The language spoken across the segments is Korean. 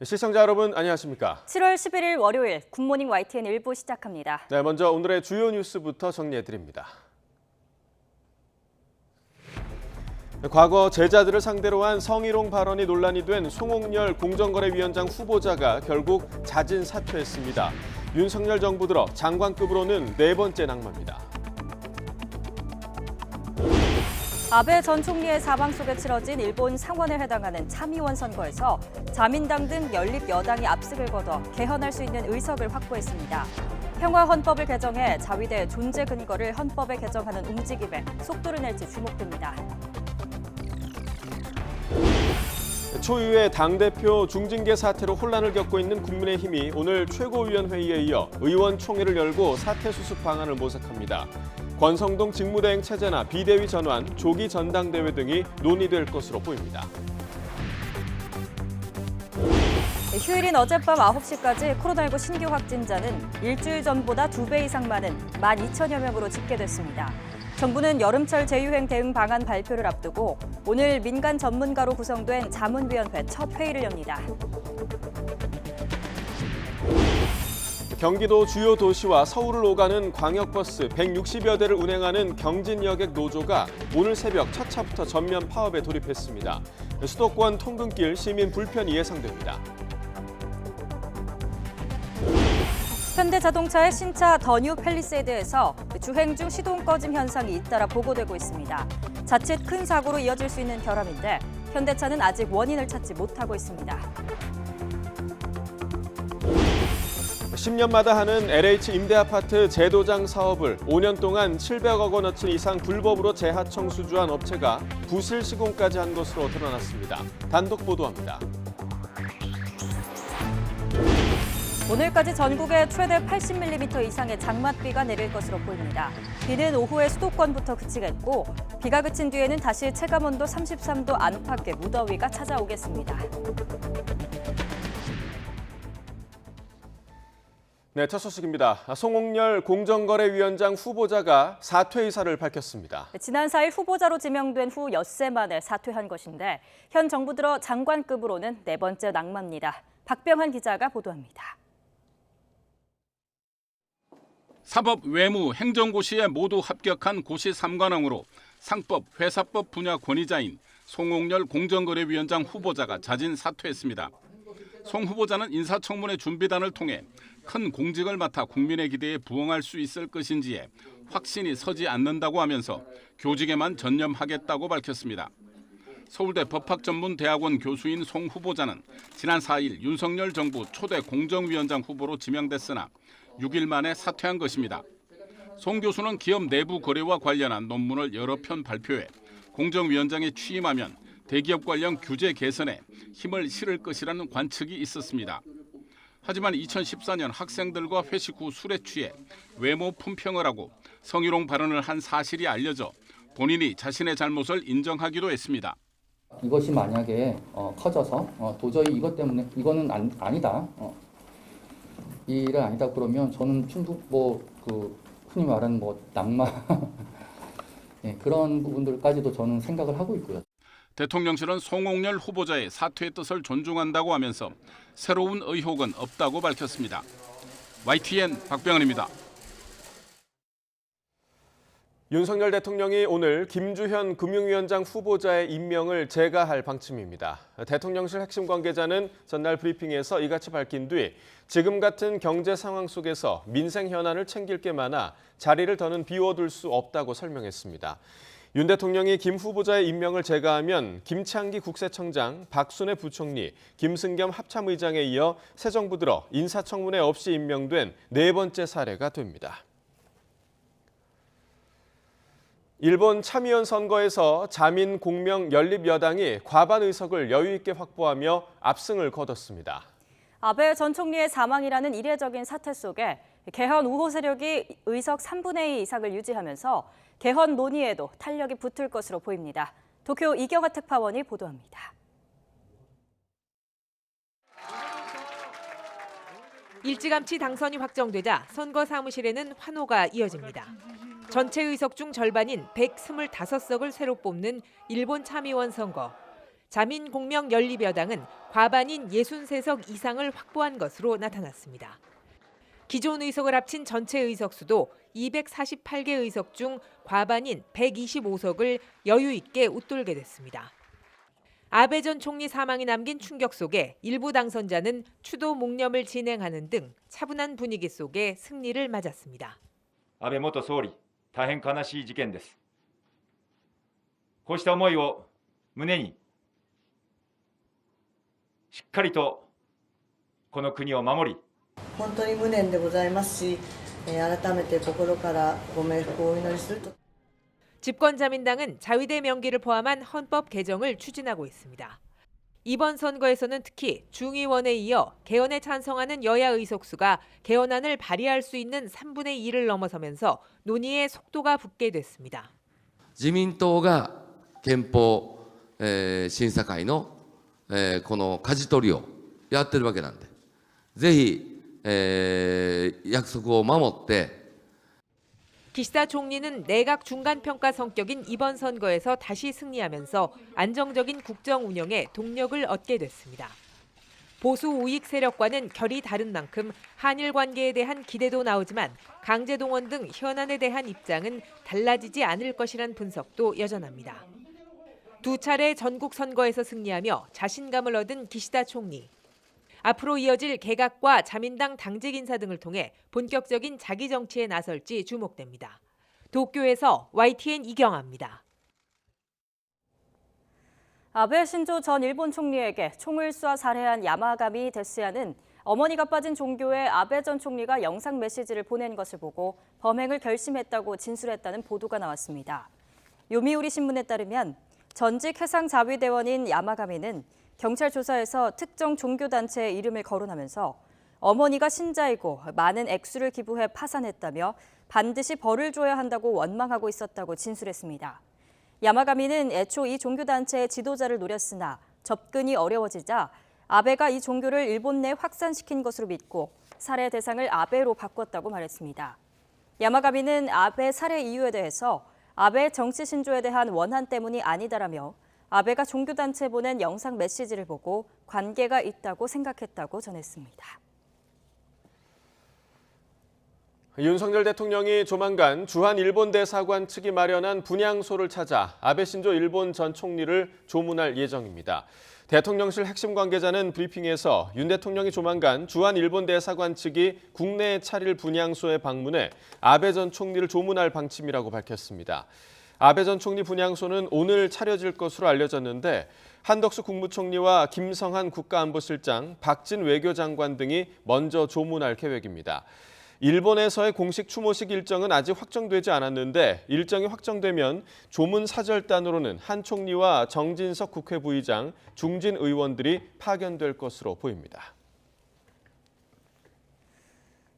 시청자 여러분 안녕하십니까? 7월 11일 월요일 굿모닝 YTN 1부 시작합니다. 네, 먼저 오늘의 주요 뉴스부터 정리해드립니다. 과거 제자들을 상대로 한 성희롱 발언이 논란이 된 송옥열 공정거래위원장 후보자가 결국 자진 사퇴했습니다. 윤석열 정부 들어 장관급으로는 네 번째 낙마입니다. 아베 전 총리의 사망 속에 치러진 일본 상원에 해당하는 참의원 선거에서 자민당 등 연립 여당이 압승을 거둬 개헌할 수 있는 의석을 확보했습니다. 평화 헌법을 개정해 자위대의 존재 근거를 헌법에 개정하는 움직임에 속도를 낼지 주목됩니다. 초유의 당대표 중징계 사태로 혼란을 겪고 있는 국민의힘이 오늘 최고위원회의에 이어 의원총회를 열고 사태 수습 방안을 모색합니다. 권성동 직무대행 체제나 비대위 전환, 조기 전당대회 등이 논의될 것으로 보입니다. 휴일인 어젯밤 9시까지 코로나19 신규 확진자는 일주일 전보다 2배 이상 많은 12,000여 명으로 집계됐습니다. 정부는 여름철 재유행 대응 방안 발표를 앞두고 오늘 민간 전문가로 구성된 자문위원회 첫 회의를 엽니다. 경기도 주요 도시와 서울을 오가는 광역버스 160여 대를 운행하는 경진여객 노조가 오늘 새벽 첫 차부터 전면 파업에 돌입했습니다. 수도권 통근길 시민 불편이 예상됩니다. 현대자동차의 신차 더 뉴 팰리세이드에서 주행 중 시동 꺼짐 현상이 잇따라 보고되고 있습니다. 자칫 큰 사고로 이어질 수 있는 결함인데 현대차는 아직 원인을 찾지 못하고 있습니다. 10년마다 하는 LH 임대아파트 재도장 사업을 5년 동안 700억 원어치 이상 불법으로 재하청 수주한 업체가 부실 시공까지 한 것으로 드러났습니다. 단독 보도합니다. 오늘까지 전국에 최대 80mm 이상의 장맛비가 내릴 것으로 보입니다. 비는 오후에 수도권부터 그치겠고 비가 그친 뒤에는 다시 체감온도 33도 안팎의 무더위가 찾아오겠습니다. 네, 첫 소식입니다. 송옥열 공정거래위원장 후보자가 사퇴 의사를 밝혔습니다. 지난 4일 후보자로 지명된 후 엿새 만에 사퇴한 것인데 현 정부 들어 장관급으로는 네 번째 낙마입니다. 박병환 기자가 보도합니다. 사법, 외무, 행정고시에 모두 합격한 고시 3관왕으로 상법, 회사법 분야 권위자인 송옥열 공정거래위원장 후보자가 자진 사퇴했습니다. 송 후보자는 인사청문회 준비단을 통해 큰 공직을 맡아 국민의 기대에 부응할 수 있을 것인지에 확신이 서지 않는다고 하면서 교직에만 전념하겠다고 밝혔습니다. 서울대 법학전문대학원 교수인 송 후보자는 지난 4일 윤석열 정부 초대 공정위원장 후보로 지명됐으나 6일 만에 사퇴한 것입니다. 송 교수는 기업 내부 거래와 관련한 논문을 여러 편 발표해 공정위원장에 취임하면 대기업 관련 규제 개선에 힘을 실을 것이라는 관측이 있었습니다. 하지만 2014년 학생들과 회식 후 술에 취해 외모 품평을 하고 성희롱 발언을 한 사실이 알려져 본인이 자신의 잘못을 인정하기도 했습니다. 이것이 만약에 커져서 도저히 이것 때문에 이거는 아니다. 이 일은 아니다 그러면 저는 충분히 흔히 말하는 낙마 그런 부분들까지도 저는 생각을 하고 있고요. 대통령실은 송옥열 후보자의 사퇴의 뜻을 존중한다고 하면서 새로운 의혹은 없다고 밝혔습니다. YTN 박병헌입니다. 윤석열 대통령이 오늘 김주현 금융위원장 후보자의 임명을 재가할 방침입니다. 대통령실 핵심 관계자는 전날 브리핑에서 이같이 밝힌 뒤 지금 같은 경제 상황 속에서 민생 현안을 챙길 게 많아 자리를 더는 비워둘 수 없다고 설명했습니다. 윤 대통령이 김 후보자의 임명을 재가하면 김창기 국세청장, 박순애 부총리, 김승겸 합참의장에 이어 새 정부 들어 인사청문회 없이 임명된 네 번째 사례가 됩니다. 일본 참의원 선거에서 자민 공명 연립 여당이 과반 의석을 여유 있게 확보하며 압승을 거뒀습니다. 아베 전 총리의 사망이라는 이례적인 사태 속에 개헌 우호 세력이 의석 3분의 2 이상을 유지하면서 개헌 논의에도 탄력이 붙을 것으로 보입니다. 도쿄 이경화 특파원이 보도합니다. 일찌감치 당선이 확정되자 선거 사무실에는 환호가 이어집니다. 전체 의석 중 절반인 125석을 새로 뽑는 일본 참의원 선거. 자민 공명 연립 여당은 과반인 63석 이상을 확보한 것으로 나타났습니다. 기존 의석을 합친 전체 의석수도 248개 의석 중 과반인 125석을 여유 있게 웃돌게 됐습니다. 아베 전 총리 사망이 남긴 충격 속에 일부 당선자는 추도 묵념을 진행하는 등 차분한 분위기 속에 승리를 맞았습니다. 安倍元総理、大変悲しい事件です。こうした思いを胸に、しっかりとこの国を守り、本当に無念でございますし、改めて心からご冥福をお祈りすると。 집권자민당은 자위대 명기를 포함한 헌법 개정을 추진하고 있습니다. 이번 선거에서는 특히 중의원에 이어 개헌에 찬성하는 여야 의석수가 개헌안을 발의할 수 있는 3분의 2를 넘어서면서 논의의 속도가 붙게 됐습니다. 自民党が憲法、審査会の、この舵取りをやってるわけなんで、ぜひ、約束を守って 기시다 총리는 내각 중간평가 성격인 이번 선거에서 다시 승리하면서 안정적인 국정 운영에 동력을 얻게 됐습니다. 보수 우익 세력과는 결이 다른 만큼 한일 관계에 대한 기대도 나오지만 강제동원 등 현안에 대한 입장은 달라지지 않을 것이란 분석도 여전합니다. 두 차례 전국 선거에서 승리하며 자신감을 얻은 기시다 총리. 앞으로 이어질 개각과 자민당 당직 인사 등을 통해 본격적인 자기 정치에 나설지 주목됩니다. 도쿄에서 YTN 이경아입니다. 아베 신조 전 일본 총리에게 총을 쏴 살해한 야마가미 데스야는 어머니가 빠진 종교에 아베 전 총리가 영상 메시지를 보낸 것을 보고 범행을 결심했다고 진술했다는 보도가 나왔습니다. 요미우리 신문에 따르면 전직 해상자위대원인 야마가미는 경찰 조사에서 특정 종교단체의 이름을 거론하면서 어머니가 신자이고 많은 액수를 기부해 파산했다며 반드시 벌을 줘야 한다고 원망하고 있었다고 진술했습니다. 야마가미는 애초 이 종교단체의 지도자를 노렸으나 접근이 어려워지자 아베가 이 종교를 일본 내 확산시킨 것으로 믿고 살해 대상을 아베로 바꿨다고 말했습니다. 야마가미는 아베 살해 이유에 대해서 아베의 정치 신조에 대한 원한 때문이 아니다라며 아베가 종교단체에 보낸 영상 메시지를 보고 관계가 있다고 생각했다고 전했습니다. 윤석열 대통령이 조만간 주한 일본 대사관 측이 마련한 분향소를 찾아 아베 신조 일본 전 총리를 조문할 예정입니다. 대통령실 핵심 관계자는 브리핑에서 윤 대통령이 조만간 주한 일본 대사관 측이 국내에 차릴 분향소에 방문해 아베 전 총리를 조문할 방침이라고 밝혔습니다. 아베 전 총리 분향소는 오늘 차려질 것으로 알려졌는데 한덕수 국무총리와 김성한 국가안보실장, 박진 외교장관 등이 먼저 조문할 계획입니다. 일본에서의 공식 추모식 일정은 아직 확정되지 않았는데 일정이 확정되면 조문 사절단으로는 한 총리와 정진석 국회 부의장, 중진 의원들이 파견될 것으로 보입니다.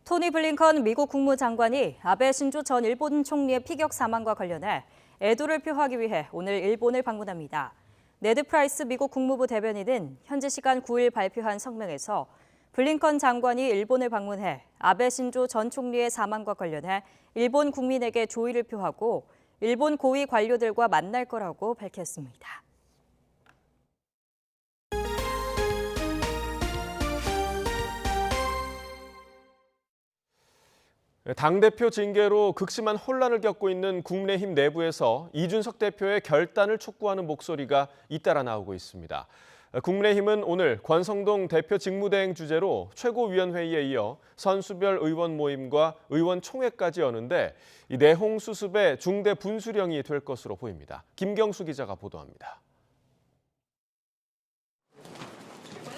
토니 블링컨 미국 국무장관이 아베 신조 전 일본 총리의 피격 사망과 관련해 애도를 표하기 위해 오늘 일본을 방문합니다. 네드 프라이스 미국 국무부 대변인은 현지 시간 9일 발표한 성명에서 블링컨 장관이 일본을 방문해 아베 신조 전 총리의 사망과 관련해 일본 국민에게 조의를 표하고 일본 고위 관료들과 만날 거라고 밝혔습니다. 당대표 징계로 극심한 혼란을 겪고 있는 국민의힘 내부에서 이준석 대표의 결단을 촉구하는 목소리가 잇따라 나오고 있습니다. 국민의힘은 오늘 권성동 대표 직무대행 주재로 최고위원회의에 이어 선수별 의원 모임과 의원총회까지 여는데 이 내홍 수습의 중대 분수령이 될 것으로 보입니다. 김경수 기자가 보도합니다.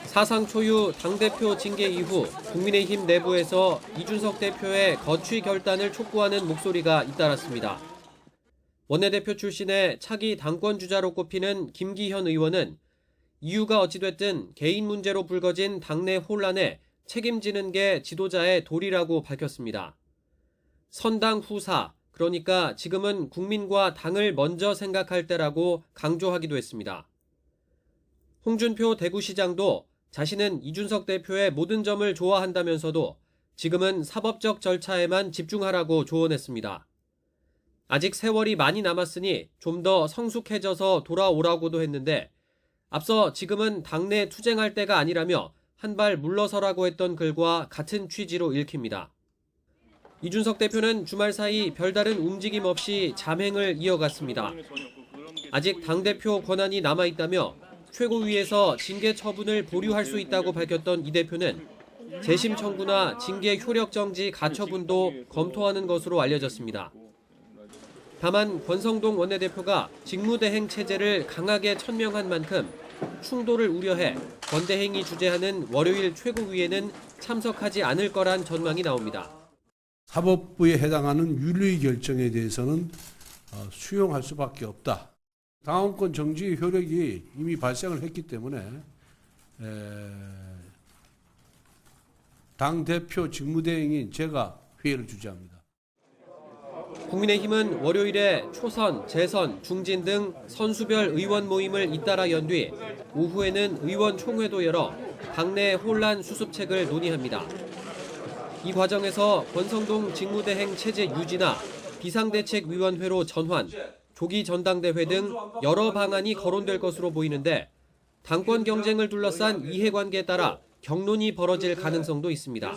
사상 초유 당대표 징계 이후 국민의힘 내부에서 이준석 대표의 거취 결단을 촉구하는 목소리가 잇따랐습니다. 원내대표 출신의 차기 당권주자로 꼽히는 김기현 의원은 이유가 어찌됐든 개인 문제로 불거진 당내 혼란에 책임지는 게 지도자의 도리라고 밝혔습니다. 선당 후사, 그러니까 지금은 국민과 당을 먼저 생각할 때라고 강조하기도 했습니다. 홍준표 대구시장도 자신은 이준석 대표의 모든 점을 좋아한다면서도 지금은 사법적 절차에만 집중하라고 조언했습니다. 아직 세월이 많이 남았으니 좀 더 성숙해져서 돌아오라고도 했는데 앞서 지금은 당내 투쟁할 때가 아니라며 한 발 물러서라고 했던 글과 같은 취지로 읽힙니다. 이준석 대표는 주말 사이 별다른 움직임 없이 잠행을 이어갔습니다. 아직 당대표 권한이 남아있다며 최고위에서 징계 처분을 보류할 수 있다고 밝혔던 이 대표는 재심 청구나 징계 효력 정지 가처분도 검토하는 것으로 알려졌습니다. 다만 권성동 원내대표가 직무대행 체제를 강하게 천명한 만큼 충돌을 우려해 권대행이 주재하는 월요일 최고위에는 참석하지 않을 거란 전망이 나옵니다. 사법부에 해당하는 윤리 결정에 대해서는 수용할 수밖에 없다. 당원권 정지 효력이 이미 발생을 했기 때문에 당대표 직무대행인 제가 회의를 주재합니다. 국민의힘은 월요일에 초선, 재선, 중진 등 선수별 의원 모임을 잇따라 연 뒤 오후에는 의원 총회도 열어 당내 혼란 수습책을 논의합니다. 이 과정에서 권성동 직무대행 체제 유지나 비상대책위원회로 전환, 조기 전당대회 등 여러 방안이 거론될 것으로 보이는데 당권 경쟁을 둘러싼 이해관계에 따라 격론이 벌어질 가능성도 있습니다.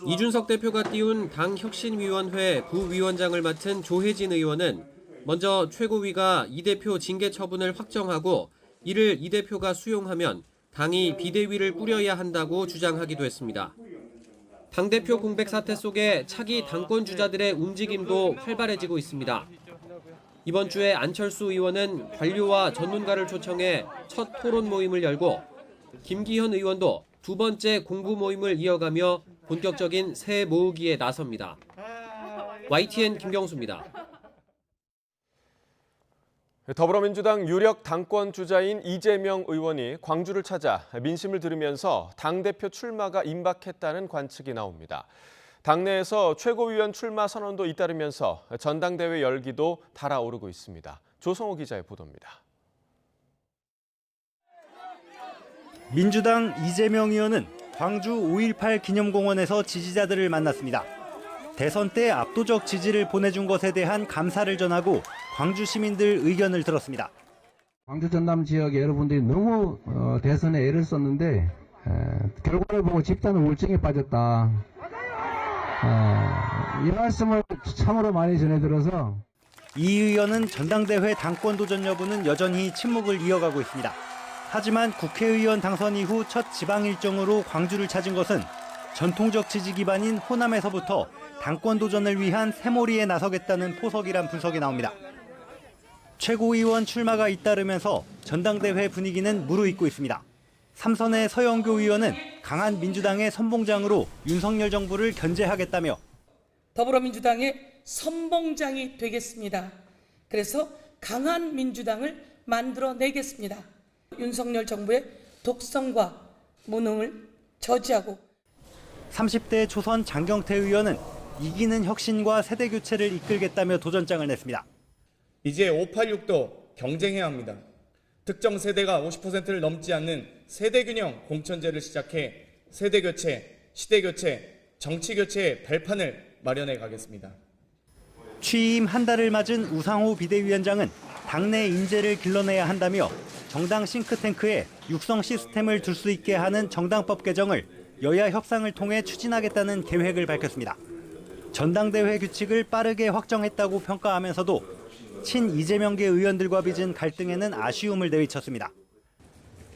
이준석 대표가 띄운 당혁신위원회 부위원장을 맡은 조혜진 의원은 먼저 최고위가 이 대표 징계 처분을 확정하고 이를 이 대표가 수용하면 당이 비대위를 꾸려야 한다고 주장하기도 했습니다. 당대표 공백 사태 속에 차기 당권 주자들의 움직임도 활발해지고 있습니다. 이번 주에 안철수 의원은 관료와 전문가를 초청해 첫 토론 모임을 열고 김기현 의원도 두 번째 공부 모임을 이어가며 본격적인 새 모으기에 나섭니다. YTN 김경수입니다. 더불어민주당 유력 당권 주자인 이재명 의원이 광주를 찾아 민심을 들으면서 당대표 출마가 임박했다는 관측이 나옵니다. 당내에서 최고위원 출마 선언도 잇따르면서 전당대회 열기도 달아오르고 있습니다. 조성호 기자의 보도입니다. 민주당 이재명 의원은 광주 5.18 기념공원에서 지지자들을 만났습니다. 대선 때 압도적 지지를 보내준 것에 대한 감사를 전하고 광주 시민들 의견을 들었습니다. 광주 전남 지역의 여러분들이 너무 대선에 애를 썼는데 결과를 보고 집단은 우울증에 빠졌다. 이 말씀을 참으로 많이 전해들어서 이 의원은 전당대회 당권 도전 여부는 여전히 침묵을 이어가고 있습니다. 하지만 국회의원 당선 이후 첫 지방 일정으로 광주를 찾은 것은 전통적 지지 기반인 호남에서부터 당권 도전을 위한 새몰이에 나서겠다는 포석이란 분석이 나옵니다. 최고위원 출마가 잇따르면서 전당대회 분위기는 무르익고 있습니다. 삼선의 서영교 의원은 강한 민주당의 선봉장으로 윤석열 정부를 견제하겠다며 더불어민주당의 선봉장이 되겠습니다. 그래서 강한 민주당을 만들어내겠습니다. 윤석열 정부의 독성과 무능을 저지하고 30대 초선 장경태 의원은 이기는 혁신과 세대교체를 이끌겠다며 도전장을 냈습니다. 이제 586도 경쟁해야 합니다. 특정 세대가 50%를 넘지 않는 세대균형 공천제를 시작해 세대교체, 시대교체, 정치교체의 발판을 마련해 가겠습니다. 취임 한 달을 맞은 우상호 비대위원장은 당내 인재를 길러내야 한다며 정당 싱크탱크에 육성 시스템을 둘 수 있게 하는 정당법 개정을 여야 협상을 통해 추진하겠다는 계획을 밝혔습니다. 전당대회 규칙을 빠르게 확정했다고 평가하면서도 친 이재명계 의원들과 빚은 갈등에는 아쉬움을 내비쳤습니다.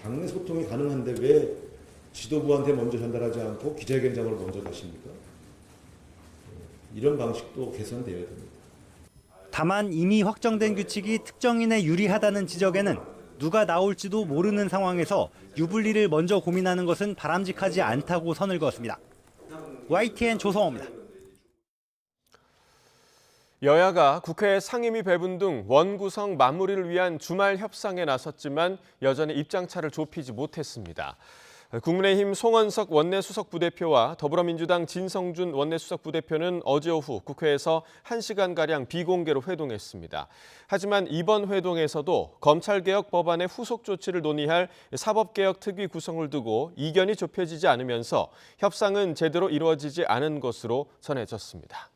당내 소통이 가능한데 왜 지도부한테 먼저 전달하지 않고 기자회견장으로 먼저 가십니까? 이런 방식도 개선되어야 됩니다. 다만 이미 확정된 규칙이 특정인에 유리하다는 지적에는 누가 나올지도 모르는 상황에서 유불리를 먼저 고민하는 것은 바람직하지 않다고 선을 그었습니다. YTN 조성호입니다. 여야가 국회 상임위 배분 등 원구성 마무리를 위한 주말 협상에 나섰지만 여전히 입장차를 좁히지 못했습니다. 국민의힘 송원석 원내수석 부대표와 더불어민주당 진성준 원내수석 부대표는 어제 오후 국회에서 1시간가량 비공개로 회동했습니다. 하지만 이번 회동에서도 검찰개혁 법안의 후속 조치를 논의할 사법개혁 특위 구성을 두고 이견이 좁혀지지 않으면서 협상은 제대로 이루어지지 않은 것으로 전해졌습니다.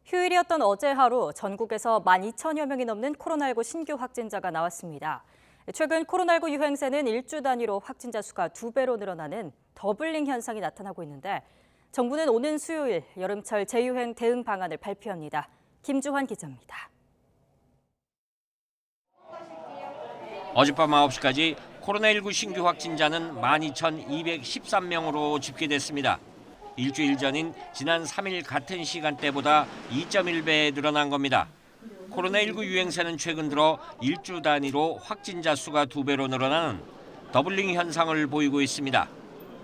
휴일이었던 어제 하루 전국에서 12,000여 명이 넘는 코로나19 신규 확진자가 나왔습니다. 최근 코로나19 유행세는 일주 단위로 확진자 수가 2배로 늘어나는 더블링 현상이 나타나고 있는데 정부는 오는 수요일 여름철 재유행 대응 방안을 발표합니다. 김주환 기자입니다. 어젯밤 9시까지 코로나19 신규 확진자는 12,213명으로 집계됐습니다. 일주일 전인 지난 3일 같은 시간대보다 2.1배 늘어난 겁니다. 코로나19 유행세는 최근 들어 일주 단위로 확진자 수가 2배로 늘어나는 더블링 현상을 보이고 있습니다.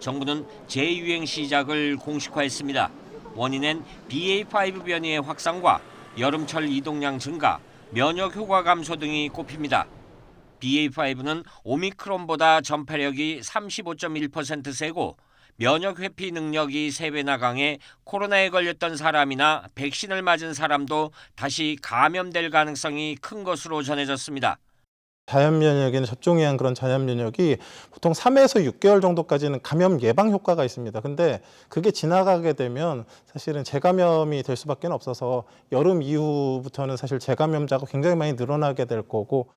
정부는 재유행 시작을 공식화했습니다. 원인은 BA.5 변이의 확산과 여름철 이동량 증가, 면역 효과 감소 등이 꼽힙니다. BA.5는 오미크론보다 전파력이 35.1% 세고 면역 회피 능력이 3배나 강해 코로나에 걸렸던 사람이나 백신을 맞은 사람도 다시 감염될 가능성이 큰 것으로 전해졌습니다. 자연면역에는 접종에 의한 그런 자연면역이 보통 3에서 6개월 정도까지는 감염 예방 효과가 있습니다. 근데 그게 지나가게 되면 사실은 재감염이 될 수밖에 없어서 여름 이후부터는 사실 재감염자가 굉장히 많이 늘어나게 될 거고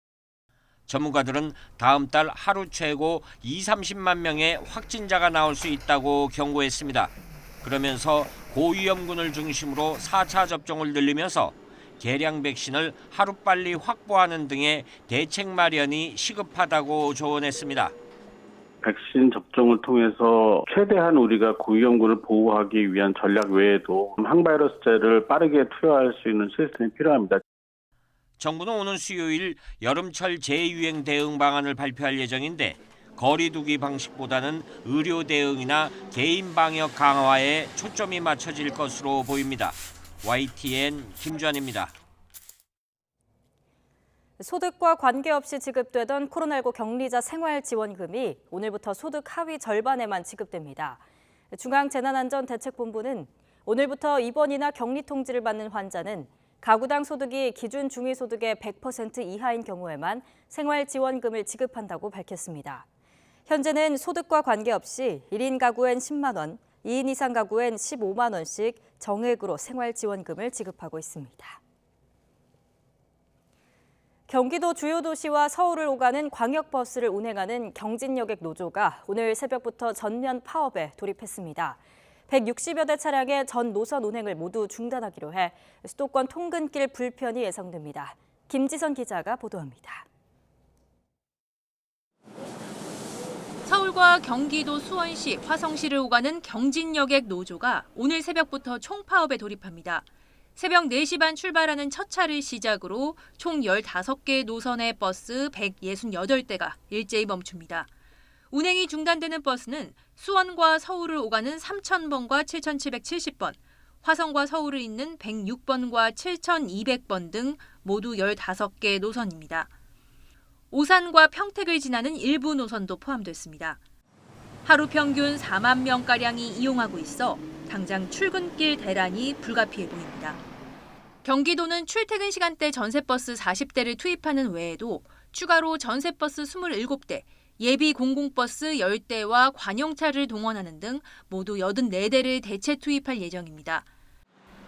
전문가들은 다음 달 하루 최고 20-30만 명의 확진자가 나올 수 있다고 경고했습니다. 그러면서 고위험군을 중심으로 4차 접종을 늘리면서 개량 백신을 하루빨리 확보하는 등의 대책 마련이 시급하다고 조언했습니다. 백신 접종을 통해서 최대한 우리가 고위험군을 보호하기 위한 전략 외에도 항바이러스제를 빠르게 투여할 수 있는 시스템이 필요합니다. 정부는 오는 수요일 여름철 재유행 대응 방안을 발표할 예정인데 거리 두기 방식보다는 의료 대응이나 개인 방역 강화에 초점이 맞춰질 것으로 보입니다. YTN 김주환입니다. 소득과 관계없이 지급되던 코로나19 격리자 생활지원금이 오늘부터 소득 하위 절반에만 지급됩니다. 중앙재난안전대책본부는 오늘부터 입원이나 격리 통지를 받는 환자는 가구당 소득이 기준 중위소득의 100% 이하인 경우에만 생활지원금을 지급한다고 밝혔습니다. 현재는 소득과 관계없이 1인 가구엔 10만 원, 2인 이상 가구엔 15만 원씩 정액으로 생활지원금을 지급하고 있습니다. 경기도 주요 도시와 서울을 오가는 광역버스를 운행하는 경진여객 노조가 오늘 새벽부터 전면 파업에 돌입했습니다. 160여 대 차량의 전 노선 운행을 모두 중단하기로 해 수도권 통근길 불편이 예상됩니다. 김지선 기자가 보도합니다. 서울과 경기도 수원시, 화성시를 오가는 경진여객 노조가 오늘 새벽부터 총파업에 돌입합니다. 새벽 4시 반 출발하는 첫 차를 시작으로 총 15개 노선의 버스 168대가 일제히 멈춥니다. 운행이 중단되는 버스는 수원과 서울을 오가는 3000번과 7770번, 화성과 서울을 잇는 106번과 7200번 등 모두 15개 노선입니다. 오산과 평택을 지나는 일부 노선도 포함됐습니다. 하루 평균 4만 명가량이 이용하고 있어 당장 출근길 대란이 불가피해 보입니다. 경기도는 출퇴근 시간대 전세버스 40대를 투입하는 외에도 추가로 전세버스 27대, 예비 공공버스 10대와 관용차를 동원하는 등 모두 84대를 대체 투입할 예정입니다.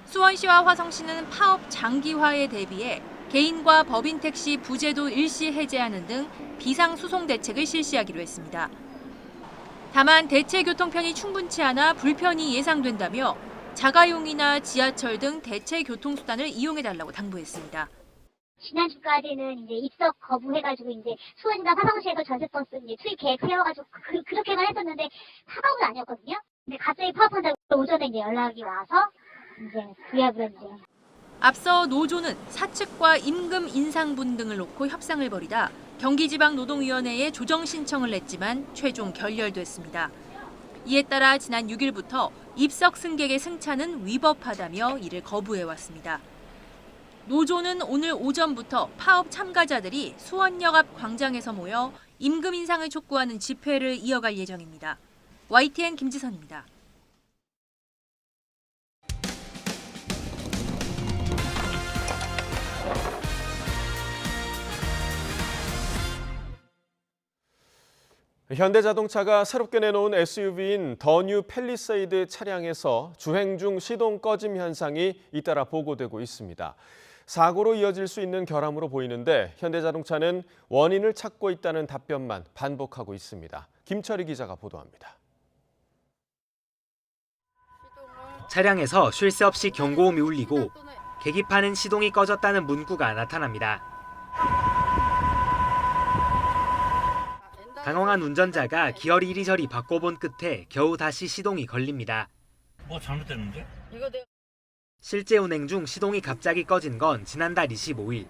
수원시와 화성시는 파업 장기화에 대비해 개인과 법인 택시 부제도 일시 해제하는 등 비상수송 대책을 실시하기로 했습니다. 다만 대체 교통편이 충분치 않아 불편이 예상된다며 자가용이나 지하철 등 대체 교통수단을 이용해달라고 당부했습니다. 지난주까지는 이제 입석 거부해가지고 이제 수원이나 화성시에도 전세버스 이제 투입 계획 세워가지고 그렇게만 했었는데 파업은 아니었거든요. 근데 갑자기 파업한다고 오전에 이제 연락이 와서 이제 구약으로 이제. 앞서 노조는 사측과 임금 인상분 등을 놓고 협상을 벌이다 경기지방노동위원회에 조정 신청을 냈지만 최종 결렬됐습니다. 이에 따라 지난 6일부터 입석 승객의 승차는 위법하다며 이를 거부해왔습니다. 노조는 오늘 오전부터 파업 참가자들이 수원역 앞 광장에서 모여 임금 인상을 촉구하는 집회를 이어갈 예정입니다. YTN 김지선입니다. 현대자동차가 새롭게 내놓은 SUV인 더 뉴 팰리세이드 차량에서 주행 중 시동 꺼짐 현상이 잇따라 보고되고 있습니다. 사고로 이어질 수 있는 결함으로 보이는데 현대자동차는 원인을 찾고 있다는 답변만 반복하고 있습니다. 김철희 기자가 보도합니다. 차량에서 쉴 새 없이 경고음이 울리고 계기판은 시동이 꺼졌다는 문구가 나타납니다. 당황한 운전자가 기어를 이리저리 바꿔본 끝에 겨우 다시 시동이 걸립니다. 뭐 잘못됐는데? 실제 운행 중 시동이 갑자기 꺼진 건 지난달 25일.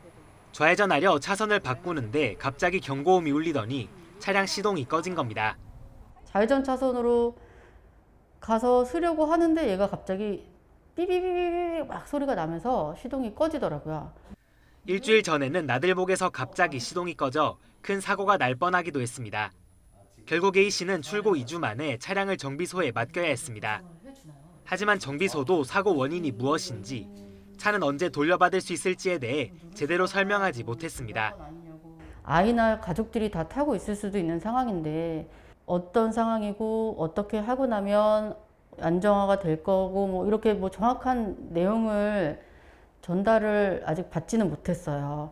좌회전하려 차선을 바꾸는데 갑자기 경고음이 울리더니 차량 시동이 꺼진 겁니다. 좌회전 차선으로 가서 쓰려고 하는데 얘가 갑자기 삐비비비비 막 소리가 나면서 시동이 꺼지더라고요. 일주일 전에는 나들목에서 갑자기 시동이 꺼져 큰 사고가 날 뻔하기도 했습니다. 결국 A씨는 출고 2주 만에 차량을 정비소에 맡겨야 했습니다. 하지만 정비소도 사고 원인이 무엇인지, 차는 언제 돌려받을 수 있을지에 대해 제대로 설명하지 못했습니다. 아이나 가족들이 다 타고 있을 수도 있는 상황인데 어떤 상황이고 어떻게 하고 나면 안정화가 될 거고 뭐 이렇게 뭐 정확한 내용을 전달을 아직 받지는 못했어요.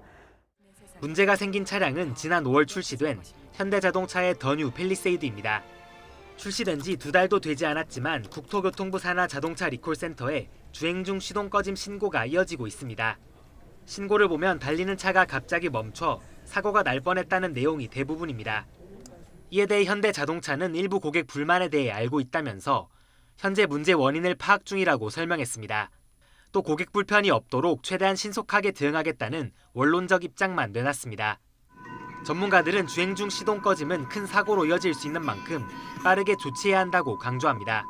문제가 생긴 차량은 지난 5월 출시된 현대자동차의 더 뉴 팰리세이드입니다. 출시된 지 2달도 되지 않았지만 국토교통부 산하 자동차 리콜센터에 주행 중 시동 꺼짐 신고가 이어지고 있습니다. 신고를 보면 달리는 차가 갑자기 멈춰 사고가 날 뻔했다는 내용이 대부분입니다. 이에 대해 현대자동차는 일부 고객 불만에 대해 알고 있다면서 현재 문제 원인을 파악 중이라고 설명했습니다. 또 고객 불편이 없도록 최대한 신속하게 대응하겠다는 원론적 입장만 내놨습니다. 전문가들은 주행 중 시동 꺼짐은 큰 사고로 이어질 수 있는 만큼 빠르게 조치해야 한다고 강조합니다.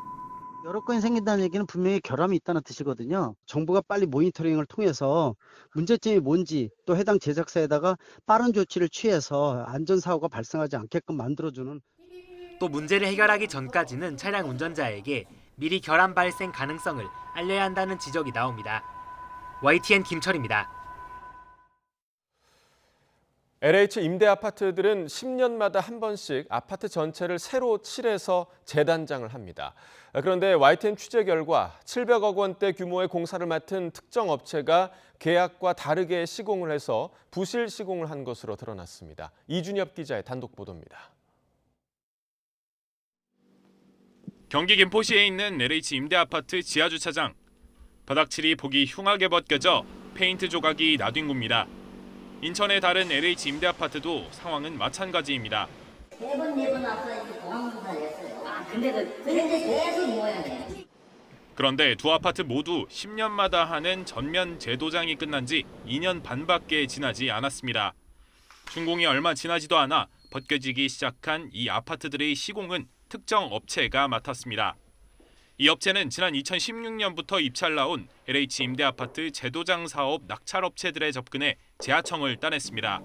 여러 건이 생긴다는 얘기는 분명히 결함이 있다는 뜻이거든요. 정부가 빨리 모니터링을 통해서 문제점이 뭔지 또 해당 제작사에다가 빠른 조치를 취해서 안전사고가 발생하지 않게끔 만들어주는. 또 문제를 해결하기 전까지는 차량 운전자에게 미리 결함 발생 가능성을 알려야 한다는 지적이 나옵니다. YTN 김철입니다. LH 임대 아파트들은 10년마다 한 번씩 아파트 전체를 새로 칠해서 재단장을 합니다. 그런데 YTN 취재 결과 700억 원대 규모의 공사를 맡은 특정 업체가 계약과 다르게 시공을 해서 부실 시공을 한 것으로 드러났습니다. 이준엽 기자의 단독 보도입니다. 경기 김포시에 있는 LH 임대 아파트 지하 주차장. 바닥칠이 보기 흉하게 벗겨져 페인트 조각이 나뉜 겁니다. 인천의 다른 LH 임대 아파트도 상황은 마찬가지입니다. 네 번 와서 이렇게 보강공사를 했어요. 근데 계속 모아야 돼요. 그런데 두 아파트 모두 10년마다 하는 전면 재도장이 끝난 지 2년 반밖에 지나지 않았습니다. 준공이 얼마 지나지도 않아 벗겨지기 시작한 이 아파트들의 시공은 특정 업체가 맡았습니다. 이 업체는 지난 2016년부터 입찰 나온 LH 임대아파트 재도장 사업 낙찰업체들에 접근해 재하청을 따냈습니다.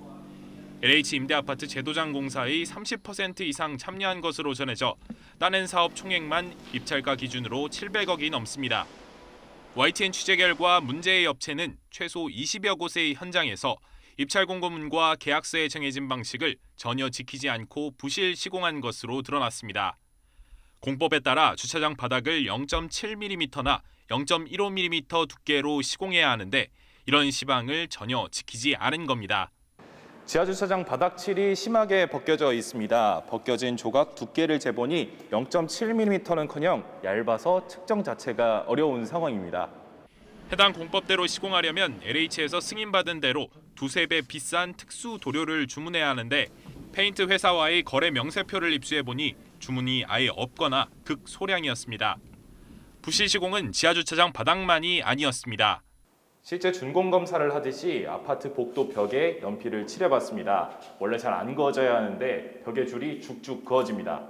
LH 임대아파트 재도장 공사의 30% 이상 참여한 것으로 전해져 따낸 사업 총액만 입찰가 기준으로 700억이 넘습니다. YTN 취재 결과 문제의 업체는 최소 20여 곳의 현장에서 입찰 공고문과 계약서에 정해진 방식을 전혀 지키지 않고 부실 시공한 것으로 드러났습니다. 공법에 따라 주차장 바닥을 0.7mm나 0.15mm 두께로 시공해야 하는데 이런 시방을 전혀 지키지 않은 겁니다. 지하주차장 바닥칠이 심하게 벗겨져 있습니다. 벗겨진 조각 두께를 재보니 0.7mm는커녕 얇아서 측정 자체가 어려운 상황입니다. 해당 공법대로 시공하려면 LH에서 승인받은 대로 두세 배 비싼 특수 도료를 주문해야 하는데 페인트 회사와의 거래 명세표를 입수해보니 주문이 아예 없거나 극소량이었습니다. 부실 시공은 지하주차장 바닥만이 아니었습니다. 실제 준공 검사를 하듯이 아파트 복도 벽에 연필을 칠해봤습니다. 원래 잘 안 그어져야 하는데 벽의 줄이 쭉쭉 그어집니다.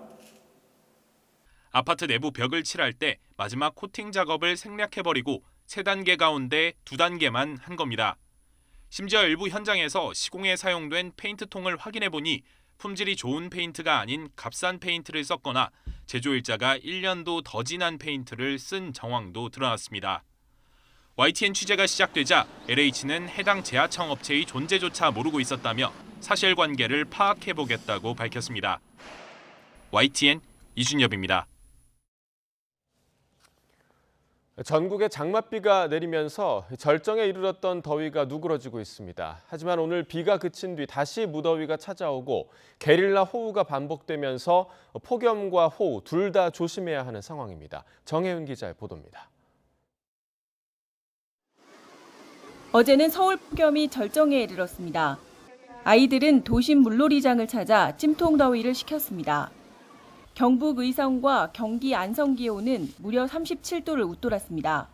아파트 내부 벽을 칠할 때 마지막 코팅 작업을 생략해버리고 3단계 가운데 2단계만 한 겁니다. 심지어 일부 현장에서 시공에 사용된 페인트통을 확인해보니 품질이 좋은 페인트가 아닌 값싼 페인트를 썼거나 제조일자가 1년도 더 지난 페인트를 쓴 정황도 드러났습니다. YTN 취재가 시작되자 LH는 해당 재하청 업체의 존재조차 모르고 있었다며 사실관계를 파악해보겠다고 밝혔습니다. YTN 이준엽입니다. 전국에 장맛비가 내리면서 절정에 이르렀던 더위가 누그러지고 있습니다. 하지만 오늘 비가 그친 뒤 다시 무더위가 찾아오고 게릴라 호우가 반복되면서 폭염과 호우 둘 다 조심해야 하는 상황입니다. 정혜윤 기자의 보도입니다. 어제는 서울 폭염이 절정에 이르렀습니다. 아이들은 도심 물놀이장을 찾아 찜통 더위를 식혔습니다. 경북 의성과 경기 안성 기온은 무려 37도를 웃돌았습니다.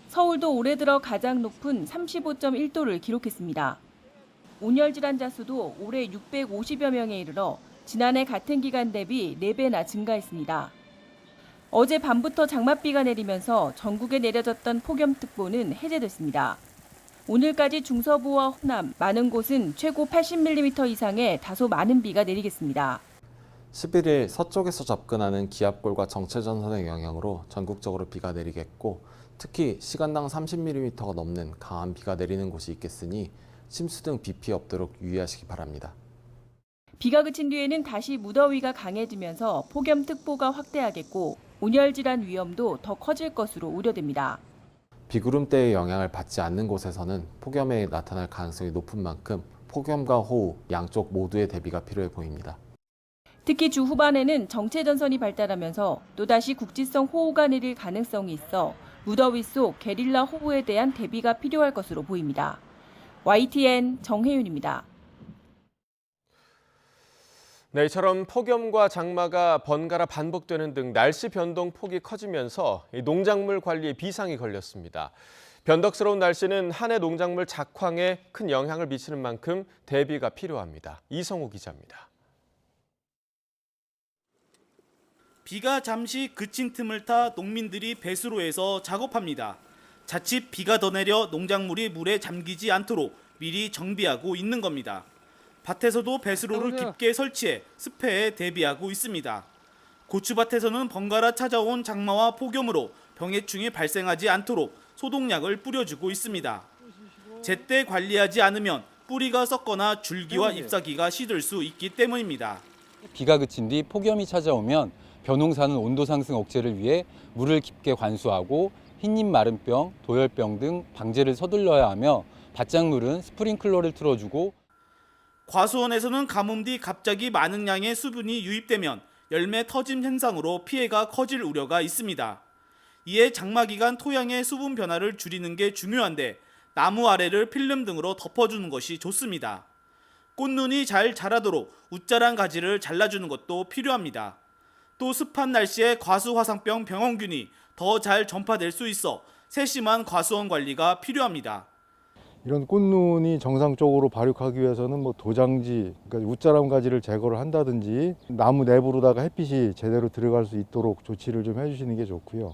서울도 올해 들어 가장 높은 35.1도를 기록했습니다. 온열 질환자 수도 올해 650여 명에 이르러 지난해 같은 기간 대비 4배나 증가했습니다. 어제 밤부터 장맛비가 내리면서 전국에 내려졌던 폭염특보는 해제됐습니다. 오늘까지 중서부와 호남, 많은 곳은 최고 80mm 이상의 다소 많은 비가 내리겠습니다. 11일 서쪽에서 접근하는 기압골과 정체전선의 영향으로 전국적으로 비가 내리겠고 특히 시간당 30mm가 넘는 강한 비가 내리는 곳이 있겠으니 침수 등 비 피해 없도록 유의하시기 바랍니다. 비가 그친 뒤에는 다시 무더위가 강해지면서 폭염특보가 확대하겠고 온열질환 위험도 더 커질 것으로 우려됩니다. 비구름대의 영향을 받지 않는 곳에서는 폭염에 나타날 가능성이 높은 만큼 폭염과 호우 양쪽 모두의 대비가 필요해 보입니다. 특히 주 후반에는 정체전선이 발달하면서 또다시 국지성 호우가 내릴 가능성이 있어 무더위 속 게릴라 호우에 대한 대비가 필요할 것으로 보입니다. YTN 정혜윤입니다. 네, 이처럼 폭염과 장마가 번갈아 반복되는 등 날씨 변동 폭이 커지면서 농작물 관리에 비상이 걸렸습니다. 변덕스러운 날씨는 한 해 농작물 작황에 큰 영향을 미치는 만큼 대비가 필요합니다. 이성우 기자입니다. 비가 잠시 그친 틈을 타 농민들이 배수로에서 작업합니다. 자칫 비가 더 내려 농작물이 물에 잠기지 않도록 미리 정비하고 있는 겁니다. 밭에서도 배수로를 깊게 설치해 습해에 대비하고 있습니다. 고추밭에서는 번갈아 찾아온 장마와 폭염으로 병해충이 발생하지 않도록 소독약을 뿌려주고 있습니다. 제때 관리하지 않으면 뿌리가 썩거나 줄기와 잎사귀가 시들 수 있기 때문입니다. 비가 그친 뒤 폭염이 찾아오면 벼농사는 온도 상승 억제를 위해 물을 깊게 관수하고 흰잎 마른병, 도열병 등 방제를 서둘러야 하며 밭작물은 스프링클러를 틀어주고 과수원에서는 가뭄 뒤 갑자기 많은 양의 수분이 유입되면 열매 터짐 현상으로 피해가 커질 우려가 있습니다. 이에 장마 기간 토양의 수분 변화를 줄이는 게 중요한데 나무 아래를 필름 등으로 덮어주는 것이 좋습니다. 꽃눈이 잘 자라도록 웃자란 가지를 잘라주는 것도 필요합니다. 또 습한 날씨에 과수화상병 병원균이 더 잘 전파될 수 있어 세심한 과수원 관리가 필요합니다. 이런 꽃눈이 정상적으로 발육하기 위해서는 도장지, 그러니까 웃자람 가지를 제거를 한다든지 나무 내부로다가 햇빛이 제대로 들어갈 수 있도록 조치를 좀 해주시는 게 좋고요.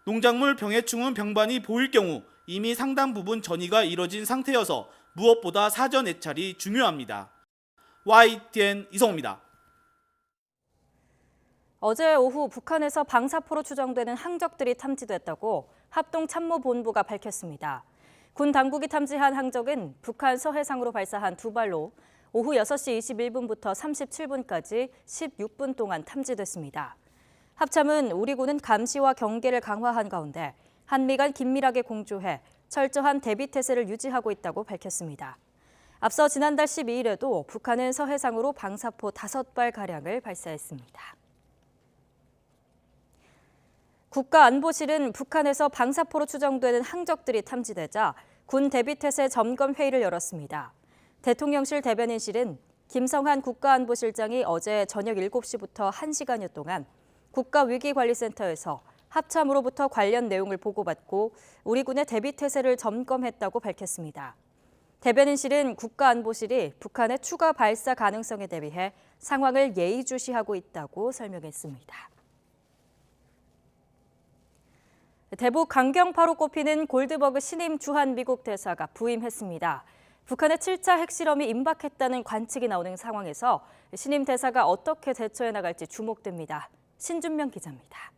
농작물 병해충은 병반이 보일 경우 이미 상당 부분 전이가 이뤄진 상태여서 무엇보다 사전 애찰이 중요합니다. YTN 이성우입니다. 어제 오후 북한에서 방사포로 추정되는 항적들이 탐지됐다고 합동참모본부가 밝혔습니다. 군 당국이 탐지한 항적은 북한 서해상으로 발사한 2발로 오후 6시 21분부터 37분까지 16분 동안 탐지됐습니다. 합참은 우리 군은 감시와 경계를 강화한 가운데 한미 간 긴밀하게 공조해 철저한 대비 태세를 유지하고 있다고 밝혔습니다. 앞서 지난달 12일에도 북한은 서해상으로 방사포 5발가량을 발사했습니다. 국가안보실은 북한에서 방사포로 추정되는 항적들이 탐지되자 군 대비태세 점검 회의를 열었습니다. 대통령실 대변인실은 김성한 국가안보실장이 어제 저녁 7시부터 1시간여 동안 국가위기관리센터에서 합참으로부터 관련 내용을 보고받고 우리 군의 대비태세를 점검했다고 밝혔습니다. 대변인실은 국가안보실이 북한의 추가 발사 가능성에 대비해 상황을 예의주시하고 있다고 설명했습니다. 대북 강경파로 꼽히는 골드버그 신임 주한 미국 대사가 부임했습니다. 북한의 7차 핵실험이 임박했다는 관측이 나오는 상황에서 신임 대사가 어떻게 대처해 나갈지 주목됩니다. 신준명 기자입니다.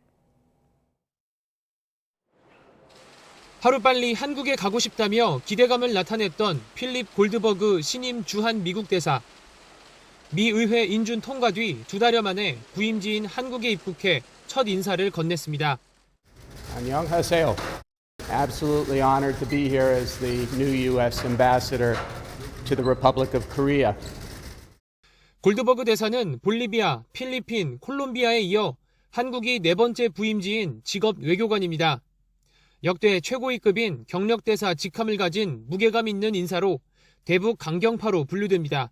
하루빨리 한국에 가고 싶다며 기대감을 나타냈던 필립 골드버그 신임 주한 미국 대사. 미 의회 인준 통과 뒤 2달여 만에 부임지인 한국에 입국해 첫 인사를 건넸습니다. 안녕하세요. Absolutely honored to be here as the new U.S. ambassador to the Republic of Korea. 골드버그 대사는 볼리비아, 필리핀, 콜롬비아에 이어 한국이 4번째 부임지인 직업 외교관입니다. 역대 최고위급인 경력대사 직함을 가진 무게감 있는 인사로 대북 강경파로 분류됩니다.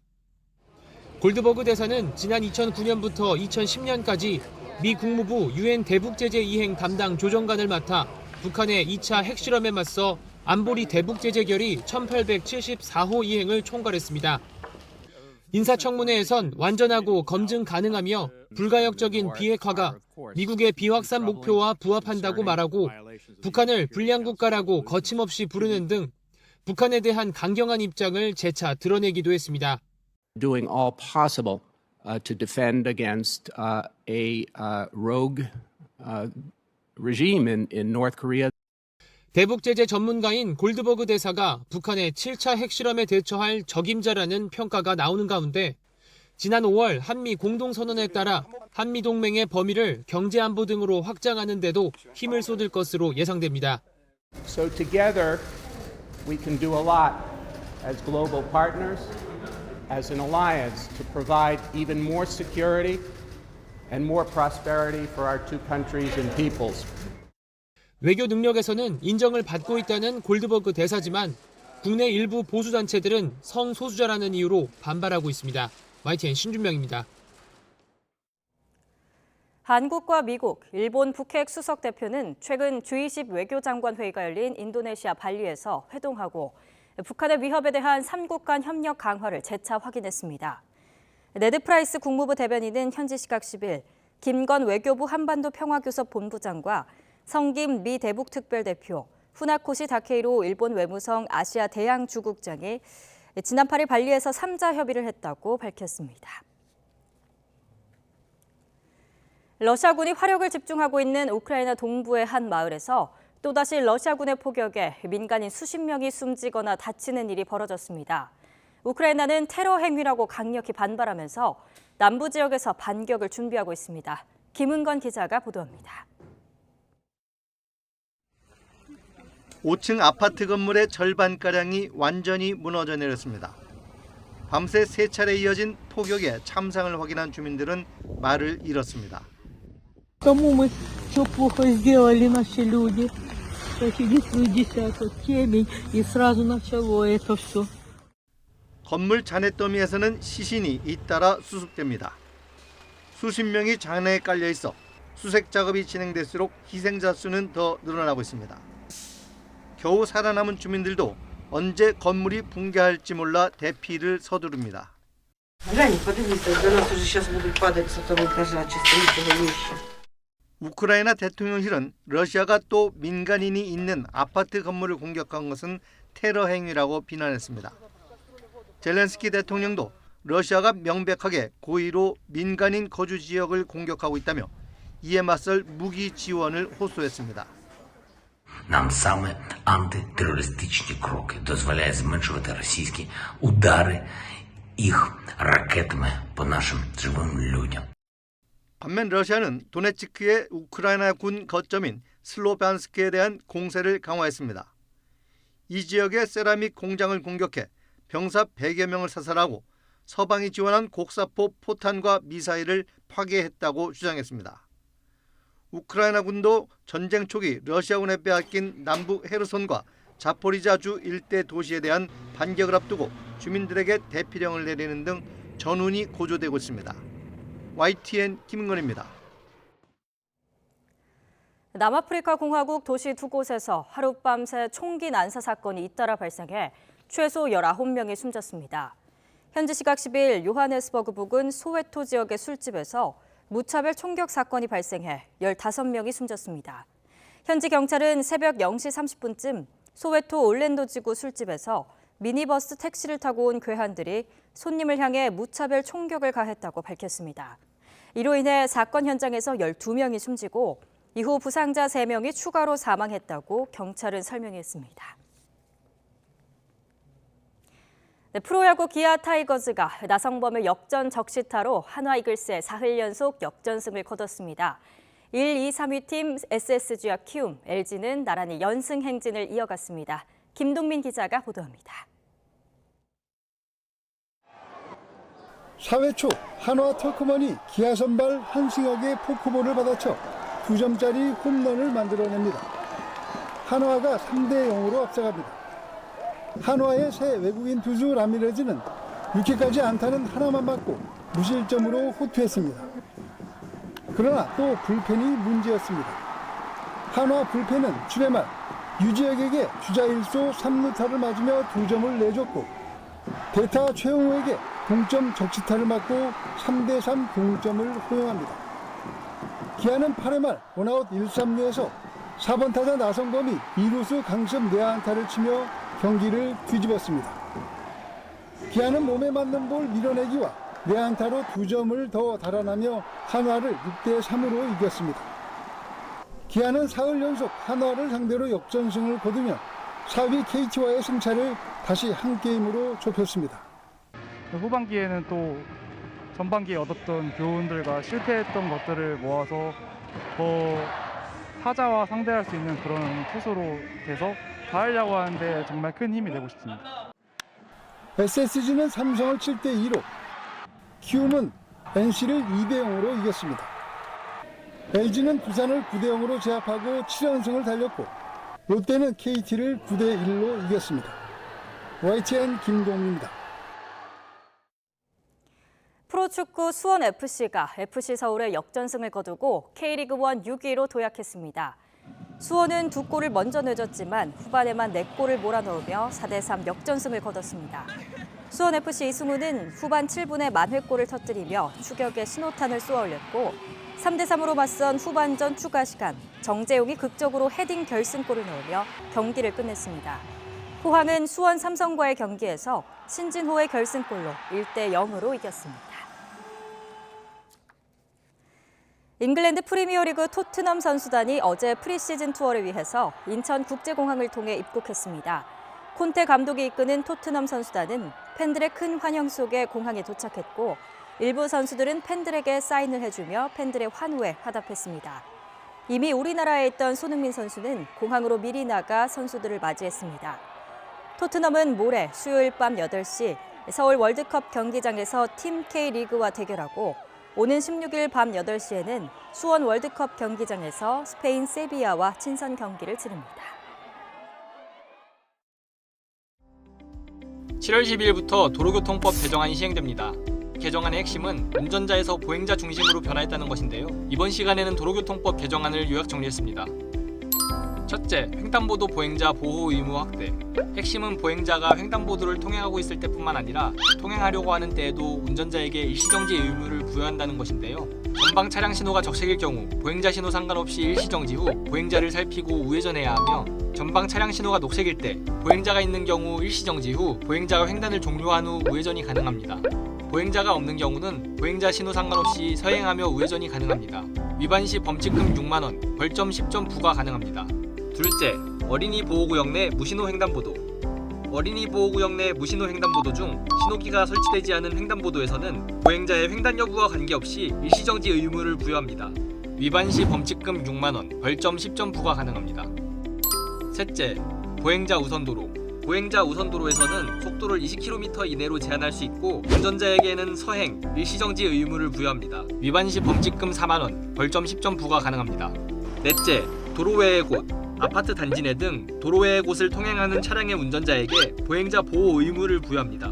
골드버그 대사는 지난 2009년부터 2010년까지 미 국무부 유엔 대북제재 이행 담당 조정관을 맡아 북한의 2차 핵실험에 맞서 안보리 대북제재 결의 1874호 이행을 총괄했습니다. 인사청문회에선 완전하고 검증 가능하며 불가역적인 비핵화가 미국의 비확산 목표와 부합한다고 말하고 북한을 불량국가라고 거침없이 부르는 등 북한에 대한 강경한 입장을 재차 드러내기도 했습니다. Doing all possible to defend against a rogue regime in North Korea. 대북제재 전문가인 골드버그 대사가 북한의 7차 핵실험에 대처할 적임자라는 평가가 나오는 가운데 지난 5월 한미 공동선언에 따라 한미동맹의 범위를 경제안보 등으로 확장하는 데도 힘을 쏟을 것으로 예상됩니다. So together we can do a lot as global partners, as an alliance to provide even more security and more prosperity for our two countries and peoples. 외교 능력에서는 인정을 받고 있다는 골드버그 대사지만 국내 일부 보수단체들은 성소수자라는 이유로 반발하고 있습니다. YTN 신준명입니다. 한국과 미국, 일본 북핵 수석 대표는 최근 G20 외교장관 회의가 열린 인도네시아 발리에서 회동하고 북한의 위협에 대한 3국 간 협력 강화를 재차 확인했습니다. 네드 프라이스 국무부 대변인은 현지 시각 10일 김건 외교부 한반도 평화교섭 본부장과 성김 미 대북특별대표, 후나코시 다케이로 일본 외무성 아시아 대양주국장이 지난 8일 발리에서 3자 협의를 했다고 밝혔습니다. 러시아군이 화력을 집중하고 있는 우크라이나 동부의 한 마을에서 또다시 러시아군의 포격에 민간인 수십 명이 숨지거나 다치는 일이 벌어졌습니다. 우크라이나는 테러 행위라고 강력히 반발하면서 남부 지역에서 반격을 준비하고 있습니다. 김은건 기자가 보도합니다. 5층 아파트 건물의 절반가량이 완전히 무너져 내렸습니다. 밤새 3차례 이어진 폭격에 참상을 확인한 주민들은 말을 잃었습니다. Кому мы что плохо сделали наши люди? Свой десяток темень и сразу начало это все. 건물 잔해더미에서는 시신이 잇따라 수습됩니다. 수십 명이 잔해에 깔려 있어 수색 작업이 진행될수록 희생자 수는 더 늘어나고 있습니다. 겨우 살아남은 주민들도 언제 건물이 붕괴할지 몰라 대피를 서두릅니다. 우크라이나 대통령실은 러시아가 또 민간인이 있는 아파트 건물을 공격한 것은 테러 행위라고 비난했습니다. 젤렌스키 대통령도 러시아가 명백하게 고의로 민간인 거주 지역을 공격하고 있다며 이에 맞설 무기 지원을 호소했습니다. Нам саме антитерористичні кроки дозволяють зменшувати російські удари їх ракетами по нашим живим людям. 반면 러시아는 도네츠크의 우크라이나 군 거점인 슬로비안스크에 대한 공세를 강화했습니다. 이 지역의 세라믹 공장을 공격해 병사 100여 명을 사살하고 서방이 지원한 곡사포 포탄과 미사일을 파괴했다고 주장했습니다. 우크라이나 군도 전쟁 초기 러시아군에 빼앗긴 남부 헤르손과 자포리자주 일대 도시에 대한 반격을 앞두고 주민들에게 대피령을 내리는 등 전운이 고조되고 있습니다. YTN 김은건입니다. 남아프리카 공화국 도시 두 곳에서 하룻밤새 총기 난사 사건이 잇따라 발생해 최소 19명이 숨졌습니다. 현지 시각 10일 요하네스버그 부근 소웨토 지역의 술집에서 무차별 총격 사건이 발생해 15명이 숨졌습니다. 현지 경찰은 새벽 0시 30분쯤 소웨토 올랜도 지구 술집에서 미니버스 택시를 타고 온 괴한들이 손님을 향해 무차별 총격을 가했다고 밝혔습니다. 이로 인해 사건 현장에서 12명이 숨지고 이후 부상자 3명이 추가로 사망했다고 경찰은 설명했습니다. 네, 프로야구 기아 타이거즈가 나성범을 역전 적시타로 한화 이글스의 4흘 연속 역전승을 거뒀습니다. 1, 2, 3위 팀 SSG와 키움, LG는 나란히 연승 행진을 이어갔습니다. 김동민 기자가 보도합니다. 4회 초 한화 터크먼이 기아 선발 한승혁의 포크볼을 받아쳐 2점짜리 홈런을 만들어냅니다. 한화가 3대 0으로 앞서갑니다. 한화의 새 외국인 투수 라미레즈는 6회까지 안타는 하나만 맞고 무실점으로 호투했습니다. 그러나 또 불펜이 문제였습니다. 한화 불펜은 7회 말 유지혁에게 주자 1소 3루타를 맞으며 2점을 내줬고 대타 최용호에게 동점 적시타를 맞고 3대 3 동점을 허용합니다. 기아는 8회 말 원아웃 1, 3루에서 4번 타자 나성범이 2루수 강습 내안타를 치며 경기를 뒤집었습니다. 기아는 몸에 맞는 볼 밀어내기와 내안타로 2점을 더 달아나며 한화를 6대 3으로 이겼습니다. 기아는 4흘 연속 한화를 상대로 역전승을 거두며 4위 KT와의 승차를 다시 한 게임으로 좁혔습니다. 후반기에는 또 전반기에 얻었던 교훈들과 실패했던 것들을 모아서 더 타자와 상대할 수 있는 그런 투수로 돼서 가려고 하는데 정말 큰 힘이 되고 싶습니다. SSG는 삼성을 7대 2로, 키움은 NC를 2대 0으로 이겼습니다. LG는 두산을 9대 0으로 제압하고 7연승을 달렸고 롯데는 KT를 9대 1로 이겼습니다. YTN 김동민입니다. 프로축구 수원FC가 FC서울의 역전승을 거두고 K리그1 6위로 도약했습니다. 수원은 2골을 먼저 내줬지만 후반에만 4골을 몰아넣으며 4대 3 역전승을 거뒀습니다. 수원FC 이승우는 후반 7분에 만회골을 터뜨리며 추격에 신호탄을 쏘아올렸고 3대 3으로 맞선 후반전 추가 시간 정재용이 극적으로 헤딩 결승골을 넣으며 경기를 끝냈습니다. 포항은 수원 삼성과의 경기에서 신진호의 결승골로 1대 0으로 이겼습니다. 잉글랜드 프리미어리그 토트넘 선수단이 어제 프리시즌 투어를 위해서 인천국제공항을 통해 입국했습니다. 콘테 감독이 이끄는 토트넘 선수단은 팬들의 큰 환영 속에 공항에 도착했고 일부 선수들은 팬들에게 사인을 해주며 팬들의 환호에 화답했습니다. 이미 우리나라에 있던 손흥민 선수는 공항으로 미리 나가 선수들을 맞이했습니다. 토트넘은 모레 수요일 밤 8시 서울 월드컵 경기장에서 팀 K리그와 대결하고 오는 16일 밤 8시에는 수원 월드컵 경기장에서 스페인 세비야와 친선 경기를 치릅니다. 7월 12일부터 도로교통법 개정안이 시행됩니다. 개정안의 핵심은 운전자에서 보행자 중심으로 변화했다는 것인데요. 이번 시간에는 도로교통법 개정안을 요약 정리했습니다. 첫째, 횡단보도 보행자 보호 의무 확대. 핵심은 보행자가 횡단보도를 통행하고 있을 때뿐만 아니라 통행하려고 하는 때에도 운전자에게 일시정지 의무를 부여한다는 것인데요. 전방 차량 신호가 적색일 경우 보행자 신호 상관없이 일시정지 후 보행자를 살피고 우회전해야 하며 전방 차량 신호가 녹색일 때 보행자가 있는 경우 일시정지 후 보행자가 횡단을 종료한 후 우회전이 가능합니다. 보행자가 없는 경우는 보행자 신호 상관없이 서행하며 우회전이 가능합니다. 위반 시 범칙금 6만 원, 벌점 10점 부과 가능합니다. 둘째, 어린이 보호구역 내 무신호 횡단보도. 어린이 보호구역 내 무신호 횡단보도 중 신호기가 설치되지 않은 횡단보도에서는 보행자의 횡단 여부와 관계없이 일시정지 의무를 부여합니다. 위반 시 범칙금 6만 원, 벌점 10점 부과 가능합니다. 셋째, 보행자 우선도로. 보행자 우선도로에서는 속도를 20km 이내로 제한할 수 있고 운전자에게는 서행, 일시정지 의무를 부여합니다. 위반 시 범칙금 4만 원, 벌점 10점 부과 가능합니다. 넷째, 도로 외의 곳. 아파트 단지 내 등 도로 외의 곳을 통행하는 차량의 운전자에게 보행자 보호 의무를 부여합니다.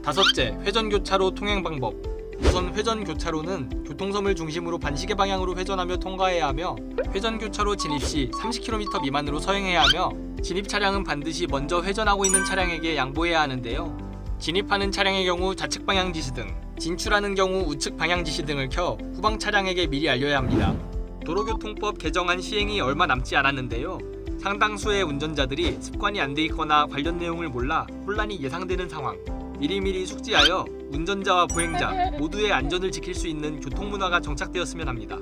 다섯째, 회전교차로 통행 방법. 우선 회전교차로는 교통섬을 중심으로 반시계 방향으로 회전하며 통과해야 하며 회전교차로 진입 시 30km 미만으로 서행해야 하며 진입 차량은 반드시 먼저 회전하고 있는 차량에게 양보해야 하는데요. 진입하는 차량의 경우 좌측 방향 지시 등, 진출하는 경우 우측 방향 지시 등을 켜 후방 차량에게 미리 알려야 합니다. 도로교통법 개정안 시행이 얼마 남지 않았는데요. 상당수의 운전자들이 습관이 안 돼 있거나 관련 내용을 몰라 혼란이 예상되는 상황. 미리미리 숙지하여 운전자와 보행자 모두의 안전을 지킬 수 있는 교통문화가 정착되었으면 합니다.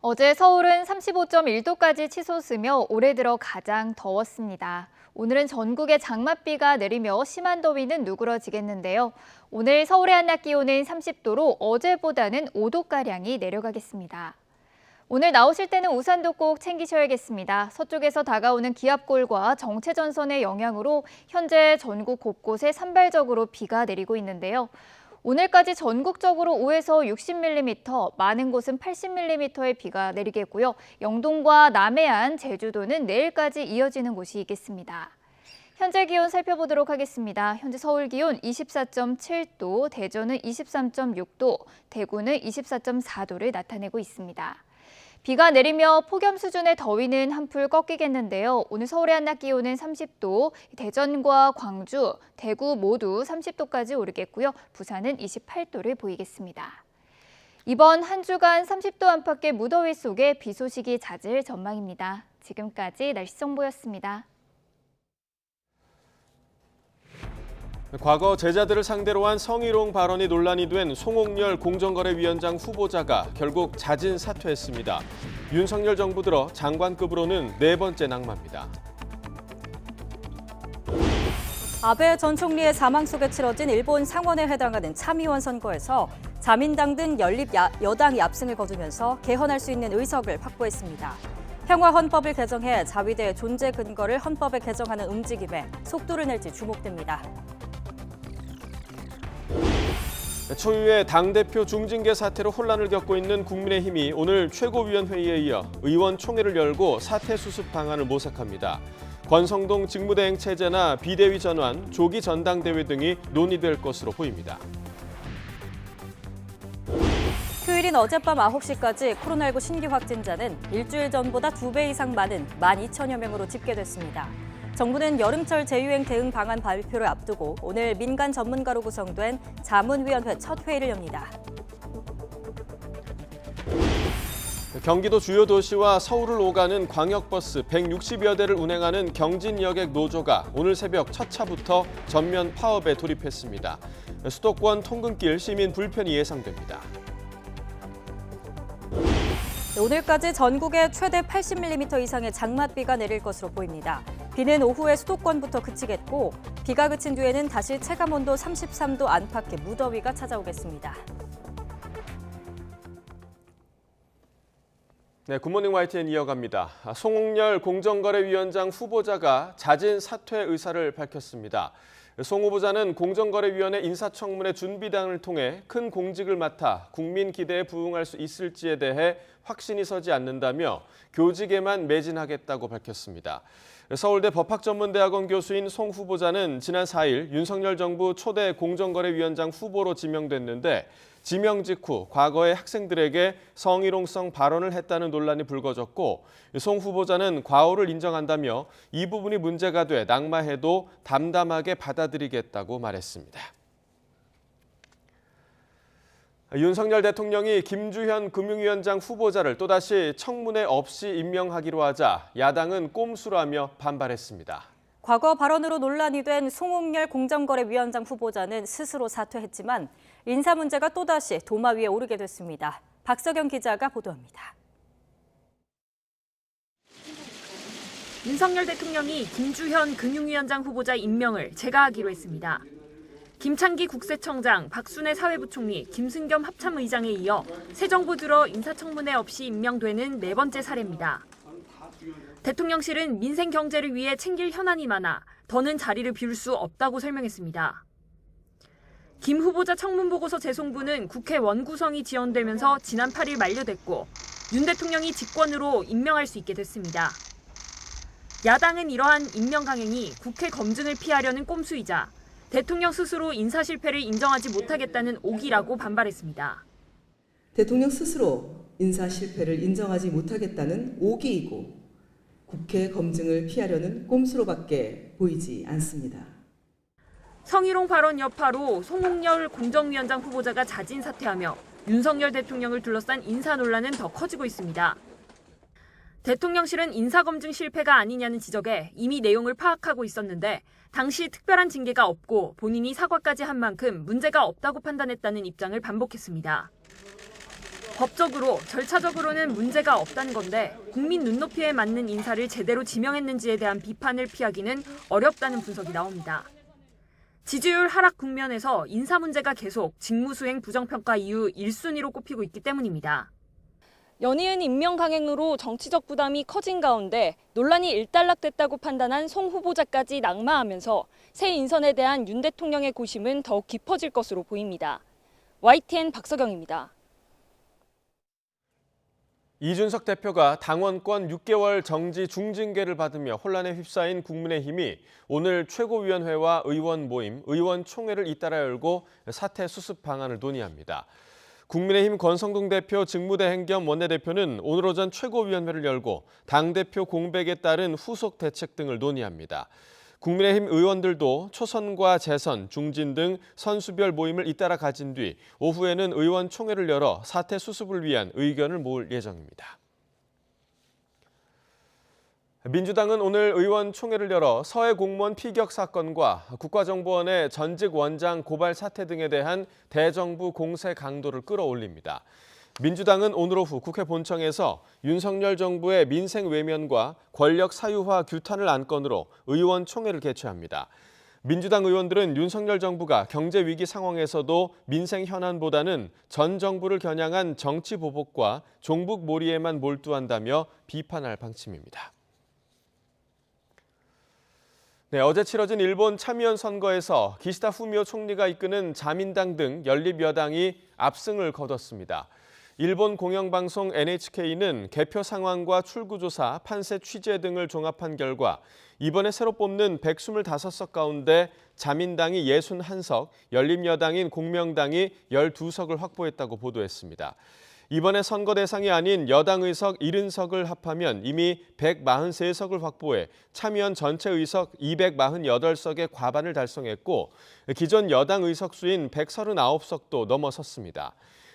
어제 서울은 35.1도까지 치솟으며 올해 들어 가장 더웠습니다. 오늘은 전국에 장맛비가 내리며 심한 더위는 누그러지겠는데요. 오늘 서울의 한낮 기온은 30도로 어제보다는 5도가량이 내려가겠습니다. 오늘 나오실 때는 우산도 꼭 챙기셔야겠습니다. 서쪽에서 다가오는 기압골과 정체전선의 영향으로 현재 전국 곳곳에 산발적으로 비가 내리고 있는데요. 오늘까지 전국적으로 5에서 60mm, 많은 곳은 80mm의 비가 내리겠고요. 영동과 남해안, 제주도는 내일까지 이어지는 곳이 있겠습니다. 현재 기온 살펴보도록 하겠습니다. 현재 서울 기온 24.7도, 대전은 23.6도, 대구는 24.4도를 나타내고 있습니다. 비가 내리며 폭염 수준의 더위는 한풀 꺾이겠는데요. 오늘 서울의 한낮 기온은 30도, 대전과 광주, 대구 모두 30도까지 오르겠고요. 부산은 28도를 보이겠습니다. 이번 한 주간 30도 안팎의 무더위 속에 비 소식이 잦을 전망입니다. 지금까지 날씨 정보였습니다. 과거 제자들을 상대로 한 성희롱 발언이 논란이 된 송옥열 공정거래위원장 후보자가 결국 자진 사퇴했습니다. 윤석열 정부 들어 장관급으로는 4번째 낙마입니다. 아베 전 총리의 사망 속에 치러진 일본 상원에 해당하는 참의원 선거에서 자민당 등 연립 여당이 압승을 거두면서 개헌할 수 있는 의석을 확보했습니다. 평화헌법을 개정해 자위대의 존재 근거를 헌법에 개정하는 움직임에 속도를 낼지 주목됩니다. 초유의 당대표 중징계 사태로 혼란을 겪고 있는 국민의힘이 오늘 최고위원회의에 이어 의원총회를 열고 사태 수습 방안을 모색합니다. 권성동 직무대행 체제나 비대위 전환, 조기 전당대회 등이 논의될 것으로 보입니다. 휴일인 어젯밤 9시까지 코로나19 신규 확진자는 일주일 전보다 2배 이상 많은 12,000여 명으로 집계됐습니다. 정부는 여름철 재유행 대응 방안 발표를 앞두고 오늘 민간 전문가로 구성된 자문위원회 첫 회의를 엽니다. 경기도 주요 도시와 서울을 오가는 광역버스 160여 대를 운행하는 경진여객 노조가 오늘 새벽 첫 차부터 전면 파업에 돌입했습니다. 수도권 통근길 시민 불편이 예상됩니다. 오늘까지 전국에 최대 80mm 이상의 장맛비가 내릴 것으로 보입니다. 비는 오후에 수도권부터 그치겠고 비가 그친 뒤에는 다시 체감온도 33도 안팎의 무더위가 찾아오겠습니다. 네, 굿모닝 YTN 이어갑니다. 송옥열 공정거래위원장 후보자가 자진 사퇴 의사를 밝혔습니다. 송 후보자는 공정거래위원회 인사청문회 준비단을 통해 큰 공직을 맡아 국민 기대에 부응할 수 있을지에 대해 확신이 서지 않는다며 교직에만 매진하겠다고 밝혔습니다. 서울대 법학전문대학원 교수인 송 후보자는 지난 4일 윤석열 정부 초대 공정거래위원장 후보로 지명됐는데 지명 직후 과거의 학생들에게 성희롱성 발언을 했다는 논란이 불거졌고 송 후보자는 과오를 인정한다며 이 부분이 문제가 돼 낙마해도 담담하게 받아들이겠다고 말했습니다. 윤석열 대통령이 김주현 금융위원장 후보자를 또다시 청문회 없이 임명하기로 하자 야당은 꼼수라며 반발했습니다. 과거 발언으로 논란이 된 송옥열 공정거래위원장 후보자는 스스로 사퇴했지만 인사 문제가 또다시 도마 위에 오르게 됐습니다. 박석영 기자가 보도합니다. 윤석열 대통령이 김주현 금융위원장 후보자 임명을 제거하기로 했습니다. 김창기 국세청장, 박순애 사회부총리, 김승겸 합참의장에 이어 새 정부 들어 인사청문회 없이 임명되는 4번째 사례입니다. 대통령실은 민생 경제를 위해 챙길 현안이 많아 더는 자리를 비울 수 없다고 설명했습니다. 김 후보자 청문보고서 재송부는 국회 원구성이 지연되면서 지난 8일 만료됐고 윤 대통령이 직권으로 임명할 수 있게 됐습니다. 야당은 이러한 임명 강행이 국회 검증을 피하려는 꼼수이자 대통령 스스로 인사 실패를 인정하지 못하겠다는 오기라고 반발했습니다. 대통령 스스로 인사 실패를 인정하지 못하겠다는 오기이고 국회 검증을 피하려는 꼼수로밖에 보이지 않습니다. 성희롱 발언 여파로 송옥열 공정위원장 후보자가 자진 사퇴하며 윤석열 대통령을 둘러싼 인사 논란은 더 커지고 있습니다. 대통령실은 인사검증 실패가 아니냐는 지적에 이미 내용을 파악하고 있었는데 당시 특별한 징계가 없고 본인이 사과까지 한 만큼 문제가 없다고 판단했다는 입장을 반복했습니다. 법적으로, 절차적으로는 문제가 없다는 건데 국민 눈높이에 맞는 인사를 제대로 지명했는지에 대한 비판을 피하기는 어렵다는 분석이 나옵니다. 지지율 하락 국면에서 인사 문제가 계속 직무수행 부정평가 이후 1순위로 꼽히고 있기 때문입니다. 연이은 임명 강행으로 정치적 부담이 커진 가운데 논란이 일단락됐다고 판단한 송 후보자까지 낙마하면서 새 인선에 대한 윤 대통령의 고심은 더욱 깊어질 것으로 보입니다. YTN 박서경입니다. 이준석 대표가 당원권 6개월 정지 중징계를 받으며 혼란에 휩싸인 국민의힘이 오늘 최고위원회와 의원 모임, 의원총회를 잇따라 열고 사퇴 수습 방안을 논의합니다. 국민의힘 권성동 대표 직무대행 겸 원내대표는 오늘 오전 최고위원회를 열고 당대표 공백에 따른 후속 대책 등을 논의합니다. 국민의힘 의원들도 초선과 재선, 중진 등 선수별 모임을 잇따라 가진 뒤 오후에는 의원총회를 열어 사퇴 수습을 위한 의견을 모을 예정입니다. 민주당은 오늘 의원총회를 열어 서해 공무원 피격 사건과 국가정보원의 전직 원장 고발 사태 등에 대한 대정부 공세 강도를 끌어올립니다. 민주당은 오늘 오후 국회 본청에서 윤석열 정부의 민생 외면과 권력 사유화 규탄을 안건으로 의원총회를 개최합니다. 민주당 의원들은 윤석열 정부가 경제 위기 상황에서도 민생 현안보다는 전 정부를 겨냥한 정치 보복과 종북 몰이에만 몰두한다며 비판할 방침입니다. 네, 어제 치러진 일본 참의원 선거에서 기시다 후미오 총리가 이끄는 자민당 등 연립 여당이 압승을 거뒀습니다. 일본 공영방송 NHK는 개표 상황과 출구조사, 판세 취재 등을 종합한 결과 이번에 새로 뽑는 125석 가운데 자민당이 61석, 연립여당인 공명당이 12석을 확보했다고 보도했습니다. 이번에 선거 대상이 아닌 여당 의석 70석을 합하면 이미 143석을 확보해 참의원 전체 의석 248석의 과반을 달성했고 기존 여당 의석 수인 139석도 넘어섰습니다.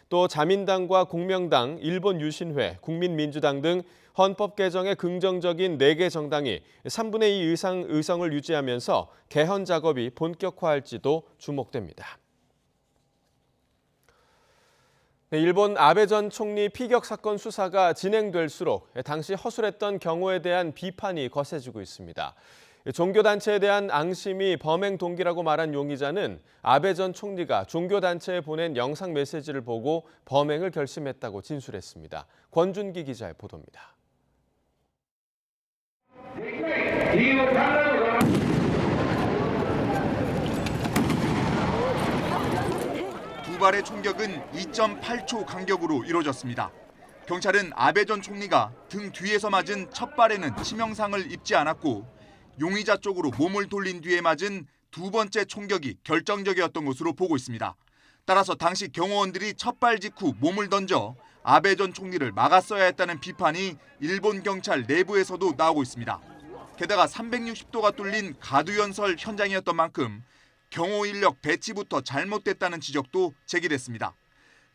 또 자민당과 공명당, 일본 유신회, 국민민주당 등 헌법 개정에 긍정적인 4개 정당이 3분의 2 이상 의석을 유지하면서 개헌 작업이 본격화할지도 주목됩니다. 일본 아베 전 총리 피격 사건 수사가 진행될수록 당시 허술했던 경호에 대한 비판이 거세지고 있습니다. 종교단체에 대한 앙심이 범행 동기라고 말한 용의자는 아베 전 총리가 종교단체에 보낸 영상 메시지를 보고 범행을 결심했다고 진술했습니다. 권준기 기자의 보도입니다. 두 발의 총격은 2.8초 간격으로 이루어졌습니다. 경찰은 아베 전 총리가 등 뒤에서 맞은 첫 발에는 치명상을 입지 않았고 용의자 쪽으로 몸을 돌린 뒤에 맞은 두 번째 총격이 결정적이었던 것으로 보고 있습니다. 따라서 당시 경호원들이 첫 발 직후 몸을 던져 아베 전 총리를 막았어야 했다는 비판이 일본 경찰 내부에서도 나오고 있습니다. 게다가 360도가 뚫린 가두연설 현장이었던 만큼 경호 인력 배치부터 잘못됐다는 지적도 제기됐습니다.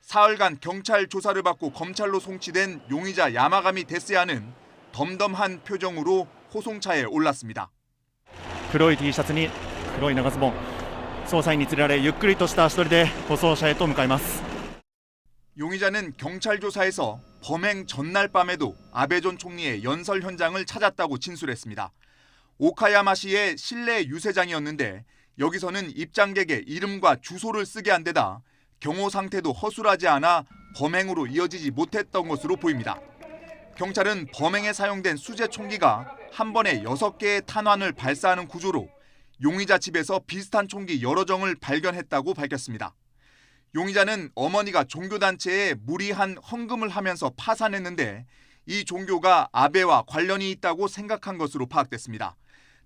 사흘간 경찰 조사를 받고 검찰로 송치된 용의자 야마가미 데스야는 덤덤한 표정으로 호송차에 올랐습니다. 黒い T シャツに黒い長ズボン、捜査員に連れられゆっくりとした足取りで護送車へと向かいます。 용의자는 경찰 조사에서 범행 전날 밤에도 아베 전 총리의 연설 현장을 찾았다고 진술했습니다. 오카야마시의 실내 유세장이었는데 여기서는 입장객의 이름과 주소를 쓰게 한 데다 경호 상태도 허술하지 않아 범행으로 이어지지 못했던 것으로 보입니다. 경찰은 범행에 사용된 수제 총기가 한 번에 6개의 탄환을 발사하는 구조로 용의자 집에서 비슷한 총기 여러 정을 발견했다고 밝혔습니다. 용의자는 어머니가 종교단체에 무리한 헌금을 하면서 파산했는데 이 종교가 아베와 관련이 있다고 생각한 것으로 파악됐습니다.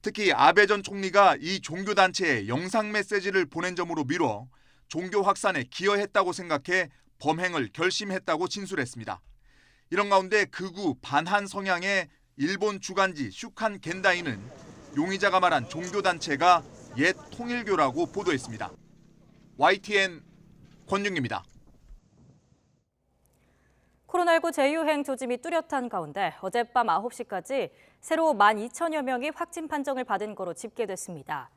특히 아베 전 총리가 이 종교단체에 영상 메시지를 보낸 점으로 미뤄 종교 확산에 기여했다고 생각해 범행을 결심했다고 진술했습니다. 이런 가운데 극우 반한 성향의 일본 주간지 슈칸 겐다이는 용의자가 말한 종교단체가 옛 통일교라고 보도했습니다. YTN 권준기입니다. 코로나19 재유행 조짐이 뚜렷한 가운데 어젯밤 9시까지 새로 12,000여 명이 확진 판정을 받은 거로 집계됐습니다.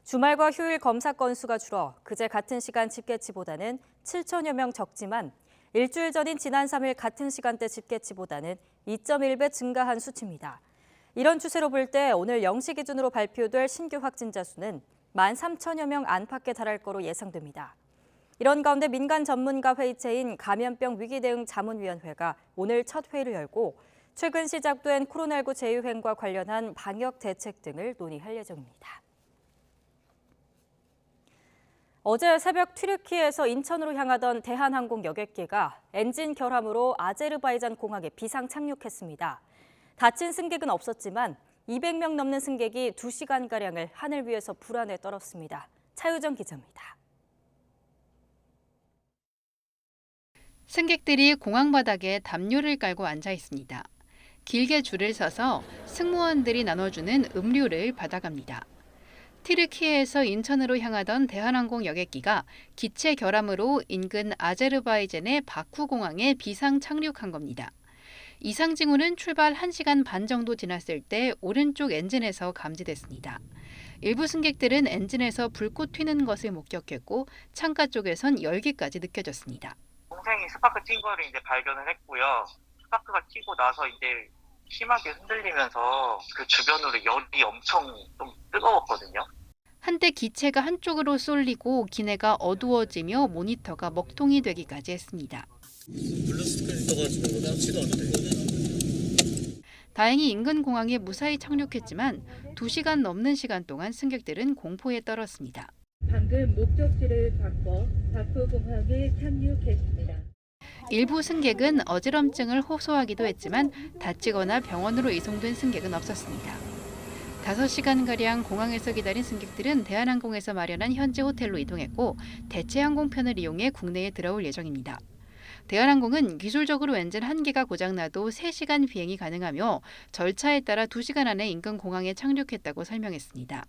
주말과 휴일 검사 건수가 줄어 그제 같은 시간 집계치보다는 7,000여 명 적지만 일주일 전인 지난 3일 같은 시간대 집계치보다는 2.1배 증가한 수치입니다. 이런 추세로 볼 때 오늘 0시 기준으로 발표될 신규 확진자 수는 13,000여 명 안팎에 달할 거로 예상됩니다. 이런 가운데 민간 전문가 회의체인 감염병 위기대응 자문위원회가 오늘 첫 회의를 열고 최근 시작된 코로나19 재유행과 관련한 방역 대책 등을 논의할 예정입니다. 어제 새벽 튀르키예에서 인천으로 향하던 대한항공 여객기가 엔진 결함으로 아제르바이잔 공항에 비상 착륙했습니다. 다친 승객은 없었지만 200명 넘는 승객이 2시간가량을 하늘 위에서 불안에 떨었습니다. 차유정 기자입니다. 승객들이 공항 바닥에 담요를 깔고 앉아 있습니다. 길게 줄을 서서 승무원들이 나눠주는 음료를 받아갑니다. 튀르키예에서 인천으로 향하던 대한항공 여객기가 기체 결함으로 인근 아제르바이잔의 바쿠 공항에 비상 착륙한 겁니다. 이상 징후는 출발 1시간 반 정도 지났을 때 오른쪽 엔진에서 감지됐습니다. 일부 승객들은 엔진에서 불꽃 튀는 것을 목격했고 창가 쪽에선 열기까지 느껴졌습니다. 동생이 스파크 튄 거를 이제 발견을 했고요. 스파크가 튀고 나서 이제 심하게 흔들리면서 그 주변으로 열이 엄청 좀 뜨거웠거든요. 한때 기체가 한쪽으로 쏠리고 기내가 어두워지며 모니터가 먹통이 되기까지 했습니다. 블루스크린 떠가지고 좋지도 않은데. 다행히 인근 공항에 무사히 착륙했지만 2시간 넘는 시간 동안 승객들은 공포에 떨었습니다. 방금 목적지를 바꿔 바쿠 공항에 착륙했습니다. 일부 승객은 어지럼증을 호소하기도 했지만 다치거나 병원으로 이송된 승객은 없었습니다. 5시간가량 공항에서 기다린 승객들은 대한항공에서 마련한 현지 호텔로 이동했고 대체 항공편을 이용해 국내에 들어올 예정입니다. 대한항공은 기술적으로 엔진 1개가 고장나도 3시간 비행이 가능하며 절차에 따라 2시간 안에 인근 공항에 착륙했다고 설명했습니다.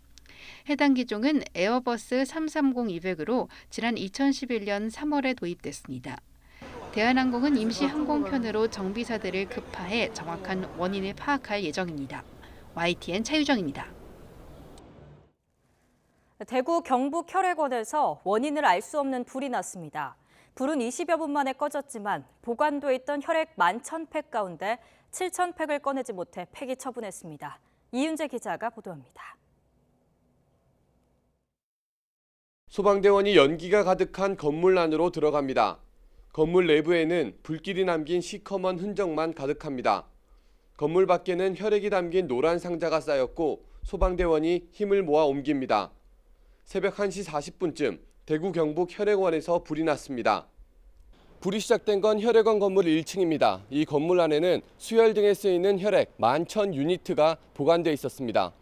해당 기종은 에어버스 330-200으로 지난 2011년 3월에 도입됐습니다. 대한항공은 임시 항공편으로 정비사들을 급파해 정확한 원인을 파악할 예정입니다. YTN 차유정입니다. 대구 경북 혈액원에서 원인을 알 수 없는 불이 났습니다. 불은 20여 분 만에 꺼졌지만 보관돼 있던 혈액 11,000팩 가운데 7,000팩을 꺼내지 못해 폐기 처분했습니다. 이윤재 기자가 보도합니다. 소방대원이 연기가 가득한 건물 안으로 들어갑니다. 건물 내부에는 불길이 남긴 시커먼 흔적만 가득합니다. 건물 밖에는 혈액이 담긴 노란 상자가 쌓였고 소방대원이 힘을 모아 옮깁니다. 새벽 1시 40분쯤 대구 경북 혈액원에서 불이 났습니다. 불이 시작된 건 혈액원 건물 1층입니다. 이 건물 안에는 수혈 등에 쓰이는 혈액 11,000유니트가 보관돼 있었습니다.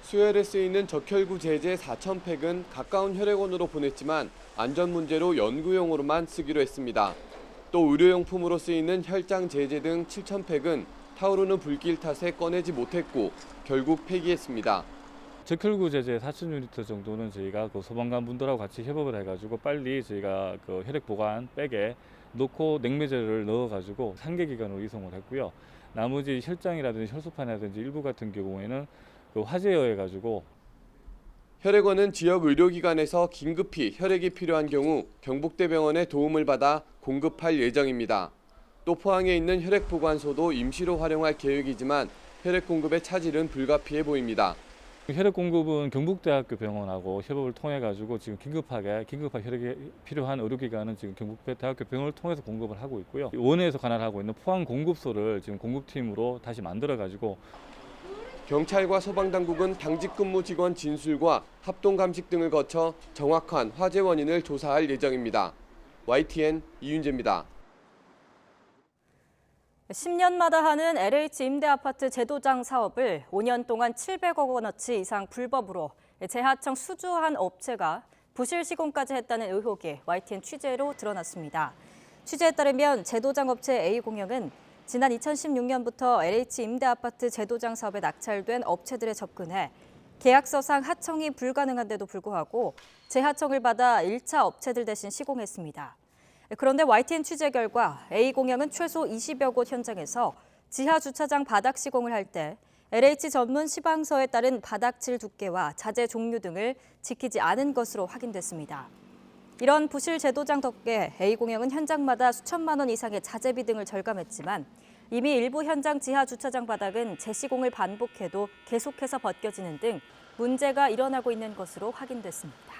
수혈에 쓰이는 적혈구 제제 4,000팩은 가까운 혈액원으로 보냈지만 안전 문제로 연구용으로만 쓰기로 했습니다. 또 의료용품으로 쓰이는 혈장 제제 등 7,000팩은 타오르는 불길 탓에 꺼내지 못했고 결국 폐기했습니다. 적혈구 제제 4,000유니트 정도는 저희가 그 소방관 분들하고 같이 협업을 해가지고 빨리 저희가 그 혈액 보관 백에 넣고 냉매제를 넣어가지고 상계기관으로 이송을 했고요. 나머지 혈장이라든지 혈소판이라든지 일부 같은 경우에는 그 화재여가지고 혈액원은 지역 의료기관에서 긴급히 혈액이 필요한 경우 경북대병원의 도움을 받아 공급할 예정입니다. 또 포항에 있는 혈액 보관소도 임시로 활용할 계획이지만 혈액 공급의 차질은 불가피해 보입니다. 혈액 공급은 경북대학교 병원하고 협업을 통해 가지고 지금 긴급한 혈액이 필요한 의료기관은 지금 경북대학교 병원을 통해서 공급을 하고 있고요. 원에서 관할하고 있는 포항 공급소를 지금 공급팀으로 다시 만들어 가지고 경찰과 소방당국은 당직 근무 직원 진술과 합동 감식 등을 거쳐 정확한 화재 원인을 조사할 예정입니다. YTN 이윤재입니다. 10년마다 하는 LH 임대아파트 재도장 사업을 5년 동안 700억 원어치 이상 불법으로 재하청 수주한 업체가 부실 시공까지 했다는 의혹이 YTN 취재로 드러났습니다. 취재에 따르면 재도장 업체 A공영은 지난 2016년부터 LH 임대아파트 재도장 사업에 낙찰된 업체들에 접근해 계약서상 하청이 불가능한데도 불구하고 재하청을 받아 1차 업체들 대신 시공했습니다. 그런데 YTN 취재 결과 A공영은 최소 20여 곳 현장에서 지하 주차장 바닥 시공을 할 때 LH 전문 시방서에 따른 바닥질 두께와 자재 종류 등을 지키지 않은 것으로 확인됐습니다. 이런 부실 제도장 덕에 A공영은 현장마다 수천만 원 이상의 자재비 등을 절감했지만 이미 일부 현장 지하 주차장 바닥은 재시공을 반복해도 계속해서 벗겨지는 등 문제가 일어나고 있는 것으로 확인됐습니다.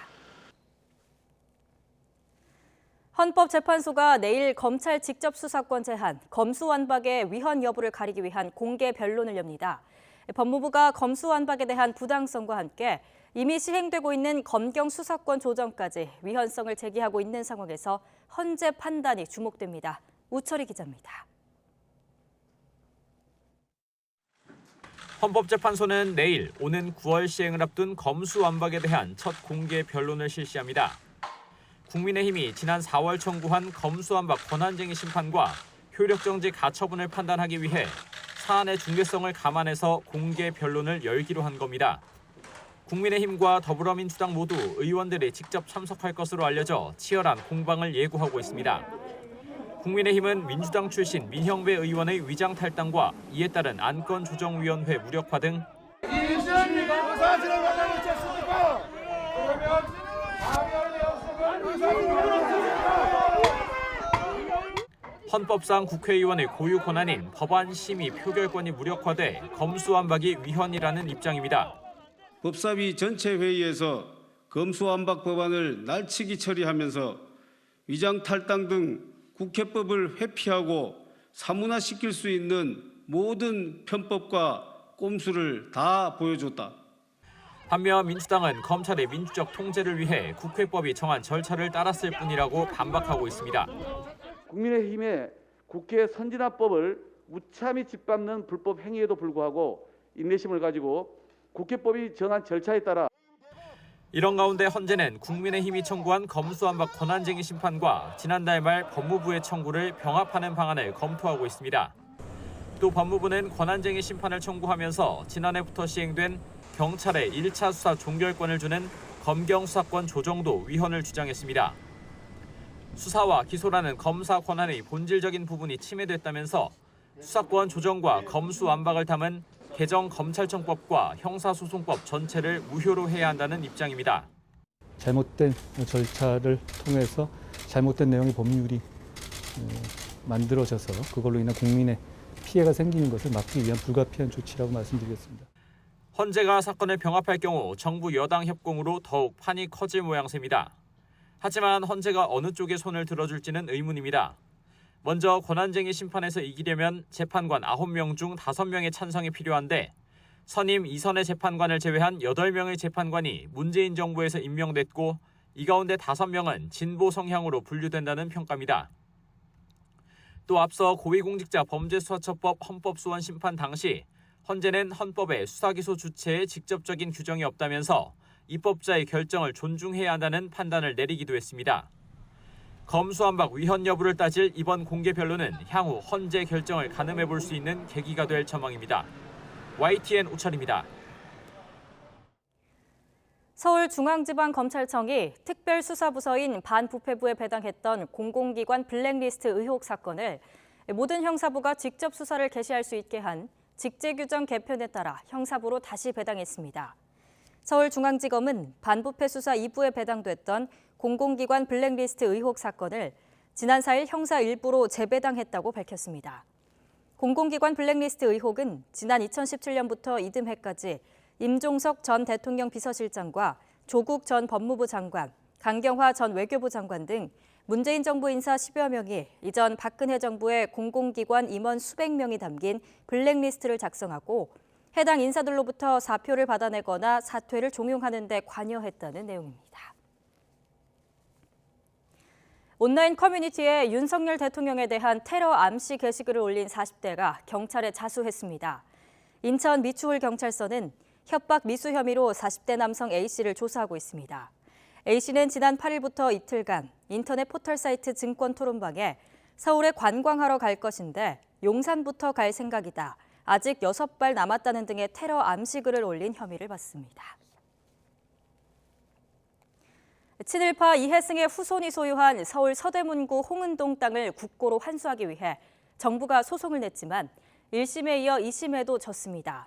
헌법재판소가 내일 검찰 직접 수사권 제한, 검수완박의 위헌 여부를 가리기 위한 공개 변론을 엽니다. 법무부가 검수완박에 대한 부당성과 함께 이미 시행되고 있는 검경 수사권 조정까지 위헌성을 제기하고 있는 상황에서 헌재 판단이 주목됩니다. 우철희 기자입니다. 헌법재판소는 내일 오는 9월 시행을 앞둔 검수완박에 대한 첫 공개 변론을 실시합니다. 국민의힘이 지난 4월 청구한 검수완박 권한쟁의 심판과 효력정지 가처분을 판단하기 위해 사안의 중대성을 감안해서 공개 변론을 열기로 한 겁니다. 국민의힘과 더불어민주당 모두 의원들이 직접 참석할 것으로 알려져 치열한 공방을 예고하고 있습니다. 국민의힘은 민주당 출신 민형배 의원의 위장 탈당과 이에 따른 안건조정위원회 무력화 등 헌법상 국회의원의 고유 권한인 법안 심의 표결권이 무력화돼 검수완박이 위헌이라는 입장입니다. 법사위 전체 회의에서 검수완박 법안을 날치기 처리하면서 위장 탈당 등 국회법을 회피하고 사문화시킬 수 있는 모든 편법과 꼼수를 다 보여줬다. 반면 민주당은 검찰의 민주적 통제를 위해 국회법이 정한 절차를 따랐을 뿐이라고 반박하고 있습니다. 국민의힘의 국회 선진화법을 무참히 짓밟는 불법 행위에도 불구하고 인내심을 가지고 국회법이 정한 절차에 따라 이런 가운데 헌재는 국민의힘이 청구한 검수완박 권한쟁의 심판과 지난달 말 법무부의 청구를 병합하는 방안을 검토하고 있습니다. 또 법무부는 권한쟁의 심판을 청구하면서 지난해부터 시행된 경찰의 1차 수사 종결권을 주는 검경 수사권 조정도 위헌을 주장했습니다. 수사와 기소라는 검사 권한의 본질적인 부분이 침해됐다면서 수사권 조정과 검수완박을 담은 개정 검찰청법과 형사소송법 전체를 무효로 해야 한다는 입장입니다. 잘못된 절차를 통해서 잘못된 내용의 법률이 만들어져서 그걸로 인한 국민의 피해가 생기는 것을 막기 위한 불가피한 조치라고 말씀드리겠습니다. 헌재가 사건을 병합할 경우 정부 여당 협공으로 더욱 판이 커질 모양새입니다. 하지만 헌재가 어느 쪽에 손을 들어줄지는 의문입니다. 먼저 권한쟁의 심판에서 이기려면 재판관 9명 중 5명의 찬성이 필요한데 선임 2선의 재판관을 제외한 8명의 재판관이 문재인 정부에서 임명됐고 이 가운데 5명은 진보 성향으로 분류된다는 평가입니다. 또 앞서 고위공직자 범죄수사처법 헌법소원 심판 당시 헌재는 헌법에 수사기소 주체에 직접적인 규정이 없다면서 입법자의 결정을 존중해야 한다는 판단을 내리기도 했습니다. 검수완박 위헌 여부를 따질 이번 공개 변론은 향후 헌재 결정을 가늠해 볼 수 있는 계기가 될 전망입니다. YTN 우철입니다. 서울중앙지방검찰청이 특별수사부서인 반부패부에 배당했던 공공기관 블랙리스트 의혹 사건을 모든 형사부가 직접 수사를 개시할 수 있게 한 직제규정 개편에 따라 형사부로 다시 배당했습니다. 서울중앙지검은 반부패 수사 2부에 배당됐던 공공기관 블랙리스트 의혹 사건을 지난 4일 형사 1부로 재배당했다고 밝혔습니다. 공공기관 블랙리스트 의혹은 지난 2017년부터 이듬해까지 임종석 전 대통령 비서실장과 조국 전 법무부 장관, 강경화 전 외교부 장관 등 문재인 정부 인사 10여 명이 이전 박근혜 정부의 공공기관 임원 수백 명이 담긴 블랙리스트를 작성하고 해당 인사들로부터 사표를 받아내거나 사퇴를 종용하는 데 관여했다는 내용입니다. 온라인 커뮤니티에 윤석열 대통령에 대한 테러 암시 게시글을 올린 40대가 경찰에 자수했습니다. 인천 미추홀경찰서는 협박 미수 혐의로 40대 남성 A씨를 조사하고 있습니다. A씨는 지난 8일부터 이틀간 인터넷 포털 사이트 증권토론방에 서울에 관광하러 갈 것인데 용산부터 갈 생각이다. 아직 6발 남았다는 등의 테러 암시글을 올린 혐의를 받습니다. 친일파 이해승의 후손이 소유한 서울 서대문구 홍은동 땅을 국고로 환수하기 위해 정부가 소송을 냈지만 1심에 이어 2심에도 졌습니다.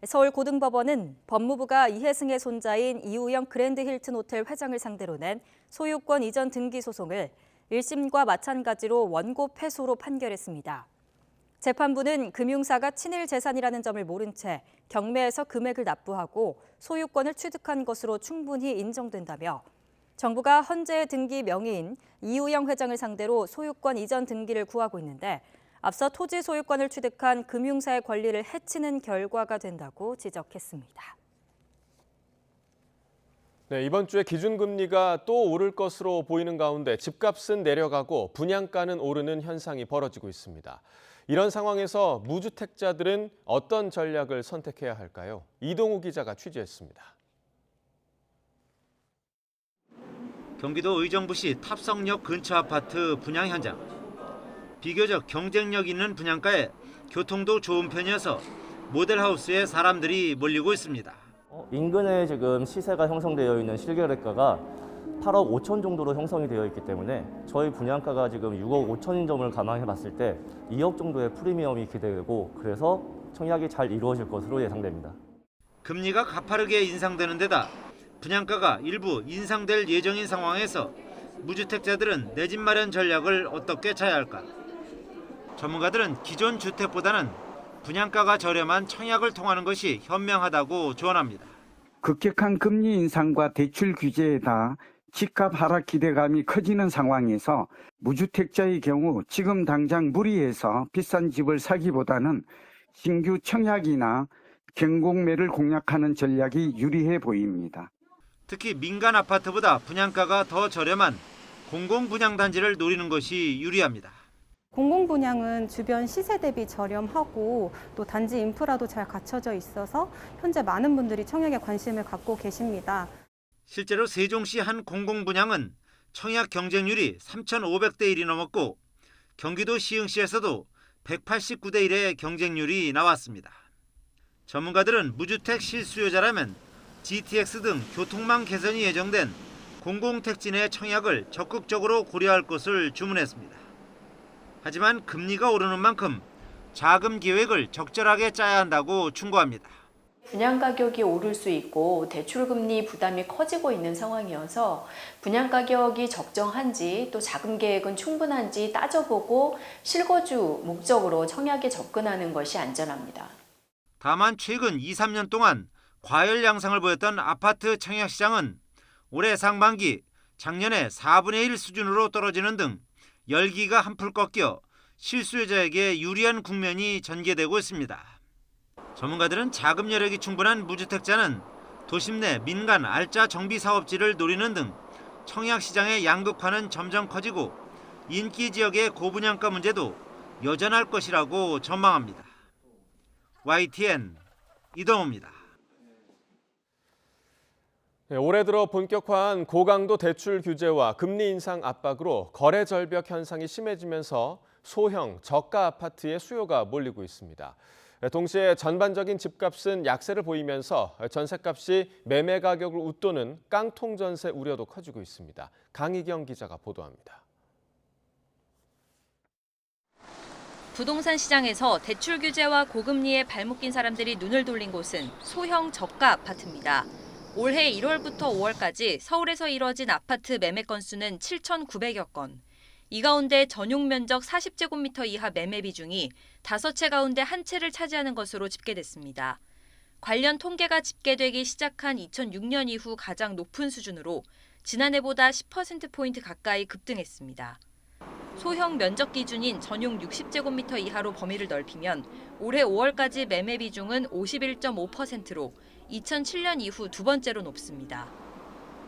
서울고등법원은 법무부가 이해승의 손자인 이우영 그랜드 힐튼 호텔 회장을 상대로 낸 소유권 이전 등기 소송을 1심과 마찬가지로 원고 패소로 판결했습니다. 재판부는 금융사가 친일 재산이라는 점을 모른 채 경매에서 금액을 납부하고 소유권을 취득한 것으로 충분히 인정된다며 정부가 헌재의 등기 명의인 이우영 회장을 상대로 소유권 이전 등기를 구하고 있는데 앞서 토지 소유권을 취득한 금융사의 권리를 해치는 결과가 된다고 지적했습니다. 네, 이번 주에 기준금리가 또 오를 것으로 보이는 가운데 집값은 내려가고 분양가는 오르는 현상이 벌어지고 있습니다. 이런 상황에서 무주택자들은 어떤 전략을 선택해야 할까요? 이동우 기자가 취재했습니다. 경기도 의정부시 탑성역 근처 아파트 분양 현장. 비교적 경쟁력 있는 분양가에 교통도 좋은 편이어서 모델하우스에 사람들이 몰리고 있습니다. 인근에 지금 시세가 형성되어 있는 실거래가가 8억 5천 정도로 형성이 되어 있기 때문에 저희 분양가가 지금 6억 5천인 점을 감안해 봤을 때 2억 정도의 프리미엄이 기대되고 그래서 청약이 잘 이루어질 것으로 예상됩니다. 금리가 가파르게 인상되는 데다 분양가가 일부 인상될 예정인 상황에서 무주택자들은 내 집 마련 전략을 어떻게 짜야 할까? 전문가들은 기존 주택보다는 분양가가 저렴한 청약을 통하는 것이 현명하다고 조언합니다. 급격한 금리 인상과 대출 규제에다 집값 하락 기대감이 커지는 상황에서 무주택자의 경우 지금 당장 무리해서 비싼 집을 사기보다는 신규 청약이나 경공매를 공략하는 전략이 유리해 보입니다. 특히 민간 아파트보다 분양가가 더 저렴한 공공분양단지를 노리는 것이 유리합니다. 공공분양은 주변 시세 대비 저렴하고 또 단지 인프라도 잘 갖춰져 있어서 현재 많은 분들이 청약에 관심을 갖고 계십니다. 실제로 세종시 한 공공분양은 청약 경쟁률이 3,500대 1이 넘었고 경기도 시흥시에서도 189대 1의 경쟁률이 나왔습니다. 전문가들은 무주택 실수요자라면 GTX 등 교통망 개선이 예정된 공공택지 내 청약을 적극적으로 고려할 것을 주문했습니다. 하지만 금리가 오르는 만큼 자금 계획을 적절하게 짜야 한다고 충고합니다. 분양가격이 오를 수 있고 대출금리 부담이 커지고 있는 상황이어서 분양가격이 적정한지 또 자금 계획은 충분한지 따져보고 실거주 목적으로 청약에 접근하는 것이 안전합니다. 다만 최근 2, 3년 동안 과열 양상을 보였던 아파트 청약 시장은 올해 상반기 작년에 4분의 1 수준으로 떨어지는 등 열기가 한풀 꺾여 실수요자에게 유리한 국면이 전개되고 있습니다. 전문가들은 자금 여력이 충분한 무주택자는 도심 내 민간 알짜 정비 사업지를 노리는 등 청약 시장의 양극화는 점점 커지고 인기 지역의 고분양가 문제도 여전할 것이라고 전망합니다. YTN 이동호입니다. 네, 올해 들어 본격화한 고강도 대출 규제와 금리 인상 압박으로 거래 절벽 현상이 심해지면서 소형, 저가 아파트의 수요가 몰리고 있습니다. 동시에 전반적인 집값은 약세를 보이면서 전셋값이 매매 가격을 웃도는 깡통 전세 우려도 커지고 있습니다. 강희경 기자가 보도합니다. 부동산 시장에서 대출 규제와 고금리에 발목 낀 사람들이 눈을 돌린 곳은 소형 저가 아파트입니다. 올해 1월부터 5월까지 서울에서 이뤄진 아파트 매매 건수는 7,900여 건. 이 가운데 전용 면적 40제곱미터 이하 매매 비중이 5채 가운데 1채를 차지하는 것으로 집계됐습니다. 관련 통계가 집계되기 시작한 2006년 이후 가장 높은 수준으로 지난해보다 10%포인트 가까이 급등했습니다. 소형 면적 기준인 전용 60제곱미터 이하로 범위를 넓히면 올해 5월까지 매매 비중은 51.5%로 2007년 이후 두 번째로 높습니다.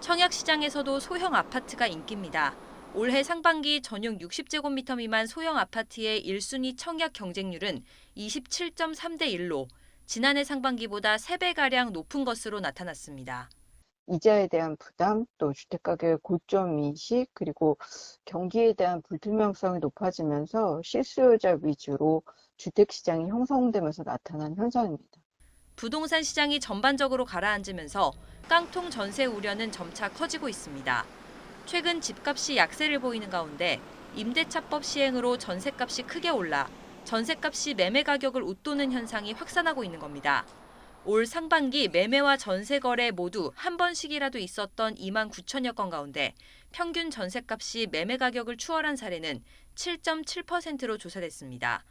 청약 시장에서도 소형 아파트가 인기입니다. 올해 상반기 전용 60제곱미터 미만 소형 아파트의 1순위 청약 경쟁률은 27.3대 1로 지난해 상반기보다 3배가량 높은 것으로 나타났습니다. 이자에 대한 부담, 또 주택가격의 고점인식, 그리고 경기에 대한 불투명성이 높아지면서 실수요자 위주로 주택시장이 형성되면서 나타난 현상입니다. 부동산 시장이 전반적으로 가라앉으면서 깡통 전세 우려는 점차 커지고 있습니다. 최근 집값이 약세를 보이는 가운데 임대차법 시행으로 전셋값이 크게 올라 전셋값이 매매 가격을 웃도는 현상이 확산하고 있는 겁니다. 올 상반기 매매와 전세 거래 모두 한 번씩이라도 있었던 2만 9천여 건 가운데 평균 전세값이 매매 가격을 추월한 사례는 7.7%로 조사됐습니다.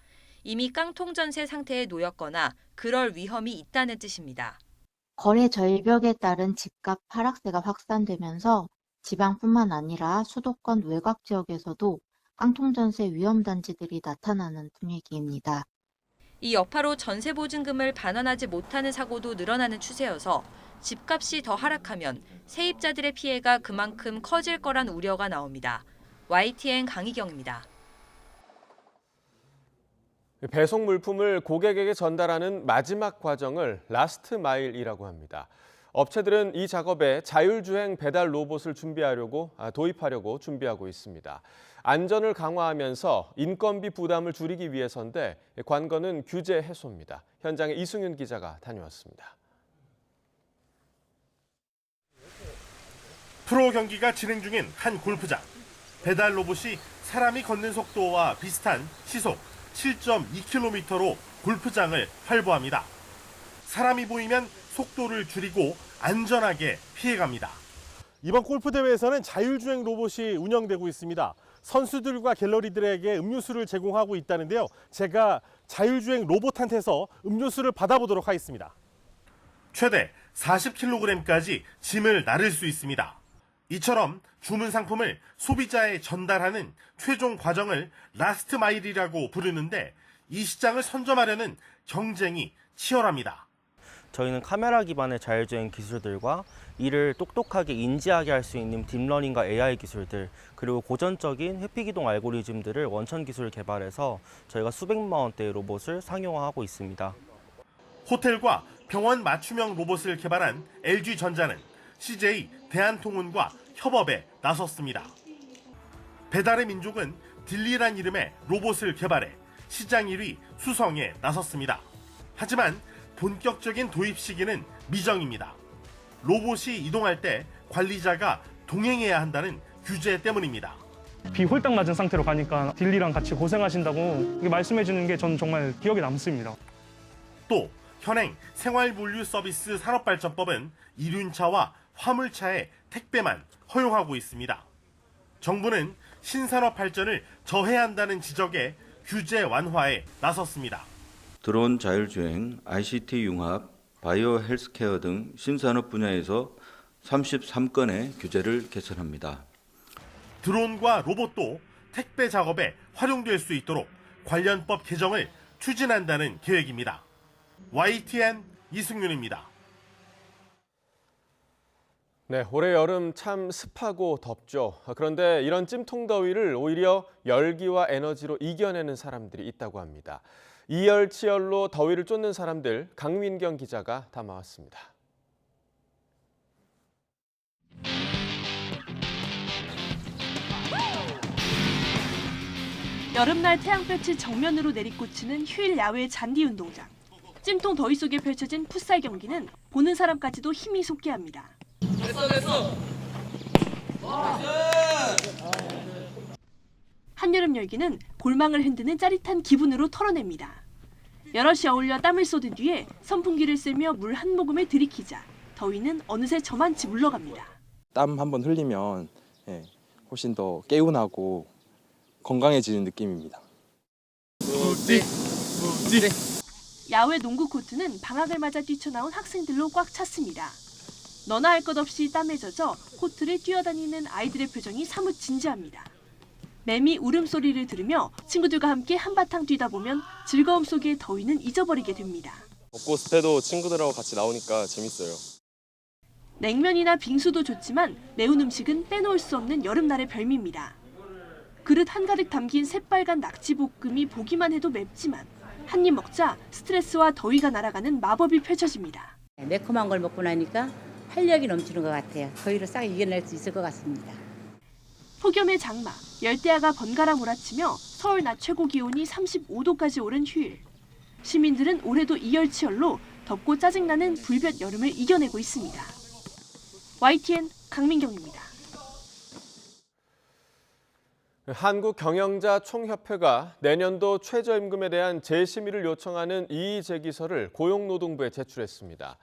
이미 깡통 전세 상태에 놓였거나 그럴 위험이 있다는 뜻입니다. 거래 절벽에 따른 집값 하락세가 확산되면서 지방뿐만 아니라 수도권 외곽 지역에서도 깡통 전세 위험 단지들이 나타나는 분위기입니다. 이 여파로 전세 보증금을 반환하지 못하는 사고도 늘어나는 추세여서 집값이 더 하락하면 세입자들의 피해가 그만큼 커질 거란 우려가 나옵니다. YTN 강희경입니다. 배송 물품을 고객에게 전달하는 마지막 과정을 라스트 마일이라고 합니다. 업체들은 이 작업에 자율주행 배달 로봇을 도입하려고 준비하고 있습니다. 안전을 강화하면서 인건비 부담을 줄이기 위해서인데 관건은 규제 해소입니다. 현장에 이승윤 기자가 다녀왔습니다. 프로 경기가 진행 중인 한 골프장. 배달 로봇이 사람이 걷는 속도와 비슷한 시속 7.2km로 골프장을 활보합니다. 사람이 보이면 속도를 줄이고 안전하게 피해갑니다. 이번 골프 대회에서는 자율주행 로봇이 운영되고 있습니다. 선수들과 갤러리들에게 음료수를 제공하고 있다는데요. 제가 자율주행 로봇한테서 음료수를 받아보도록 하겠습니다. 최대 40kg까지 짐을 나를 수 있습니다. 이처럼 주문 상품을 소비자에 전달하는 최종 과정을 라스트 마일이라고 부르는데 이 시장을 선점하려는 경쟁이 치열합니다. 저희는 카메라 기반의 자율주행 기술들과 이를 똑똑하게 인지하게 할 수 있는 딥러닝과 AI 기술들, 그리고 고전적인 회피기동 알고리즘들을 원천 기술 개발해서 저희가 수백만 원대의 로봇을 상용화하고 있습니다. 호텔과 병원 맞춤형 로봇을 개발한 LG전자는 CJ 대한통운과 협업에 나섰습니다. 배달의 민족은 딜리란 이름의 로봇을 개발해 시장 1위 수성에 나섰습니다. 하지만 본격적인 도입 시기는 미정입니다. 로봇이 이동할 때 관리자가 동행해야 한다는 규제 때문입니다. 비홀딱 맞은 상태로 가니까 딜리랑 같이 고생하신다고 말씀해 주는 게 전 정말 기억에 남습니다. 또 현행 생활물류 서비스 산업발전법은 이륜차와 화물차의 택배만 허용하고 있습니다. 정부는 신산업 발전을 저해한다는 지적에 규제 완화에 나섰습니다. 드론 자율주행, ICT 융합, 바이오 헬스케어 등 신산업 분야에서 33건의 규제를 개선합니다. 드론과 로봇도 택배 작업에 활용될 수 있도록 관련법 개정을 추진한다는 계획입니다. YTN 이승윤입니다. 네, 올해 여름 참 습하고 덥죠. 그런데 이런 찜통더위를 오히려 열기와 에너지로 이겨내는 사람들이 있다고 합니다. 이열치열로 더위를 쫓는 사람들, 강민경 기자가 담아왔습니다. 여름날 태양볕이 정면으로 내리꽂히는 휴일 야외 잔디 운동장. 찜통 더위 속에 펼쳐진 풋살 경기는 보는 사람까지도 힘이 솟게 합니다. 됐어. 한여름 열기는 골망을 흔드는 짜릿한 기분으로 털어냅니다. 여럿이 어울려 땀을 쏟은 뒤에 선풍기를 쐬며 물 한 모금을 들이키자 더위는 어느새 저만치 물러갑니다. 땀 한번 흘리면 훨씬 더 개운하고 건강해지는 느낌입니다. 야외 농구 코트는 방학을 맞아 뛰쳐나온 학생들로 꽉 찼습니다. 너나 할 것 없이 땀에 젖어 코트를 뛰어다니는 아이들의 표정이 사뭇 진지합니다. 매미 울음소리를 들으며 친구들과 함께 한바탕 뛰다 보면 즐거움 속의 더위는 잊어버리게 됩니다. 덥고 습해도 친구들하고 같이 나오니까 재밌어요. 냉면이나 빙수도 좋지만 매운 음식은 빼놓을 수 없는 여름날의 별미입니다. 그릇 한가득 담긴 새빨간 낙지볶음이 보기만 해도 맵지만 한 입 먹자 스트레스와 더위가 날아가는 마법이 펼쳐집니다. 매콤한 걸 먹고 나니까 활력이 넘치는 것 같아요. 더위를 싹 이겨낼 수 있을 것 같습니다. 폭염의 장마, 열대야가 번갈아 몰아치며 서울 낮 최고 기온이 35도까지 오른 휴일. 시민들은 올해도 이열치열로 덥고 짜증나는 불볕 여름을 이겨내고 있습니다. YTN 강민경입니다. 한국경영자총협회가 내년도 최저임금에 대한 재심의를 요청하는 이의제기서를 고용노동부에 제출했습니다.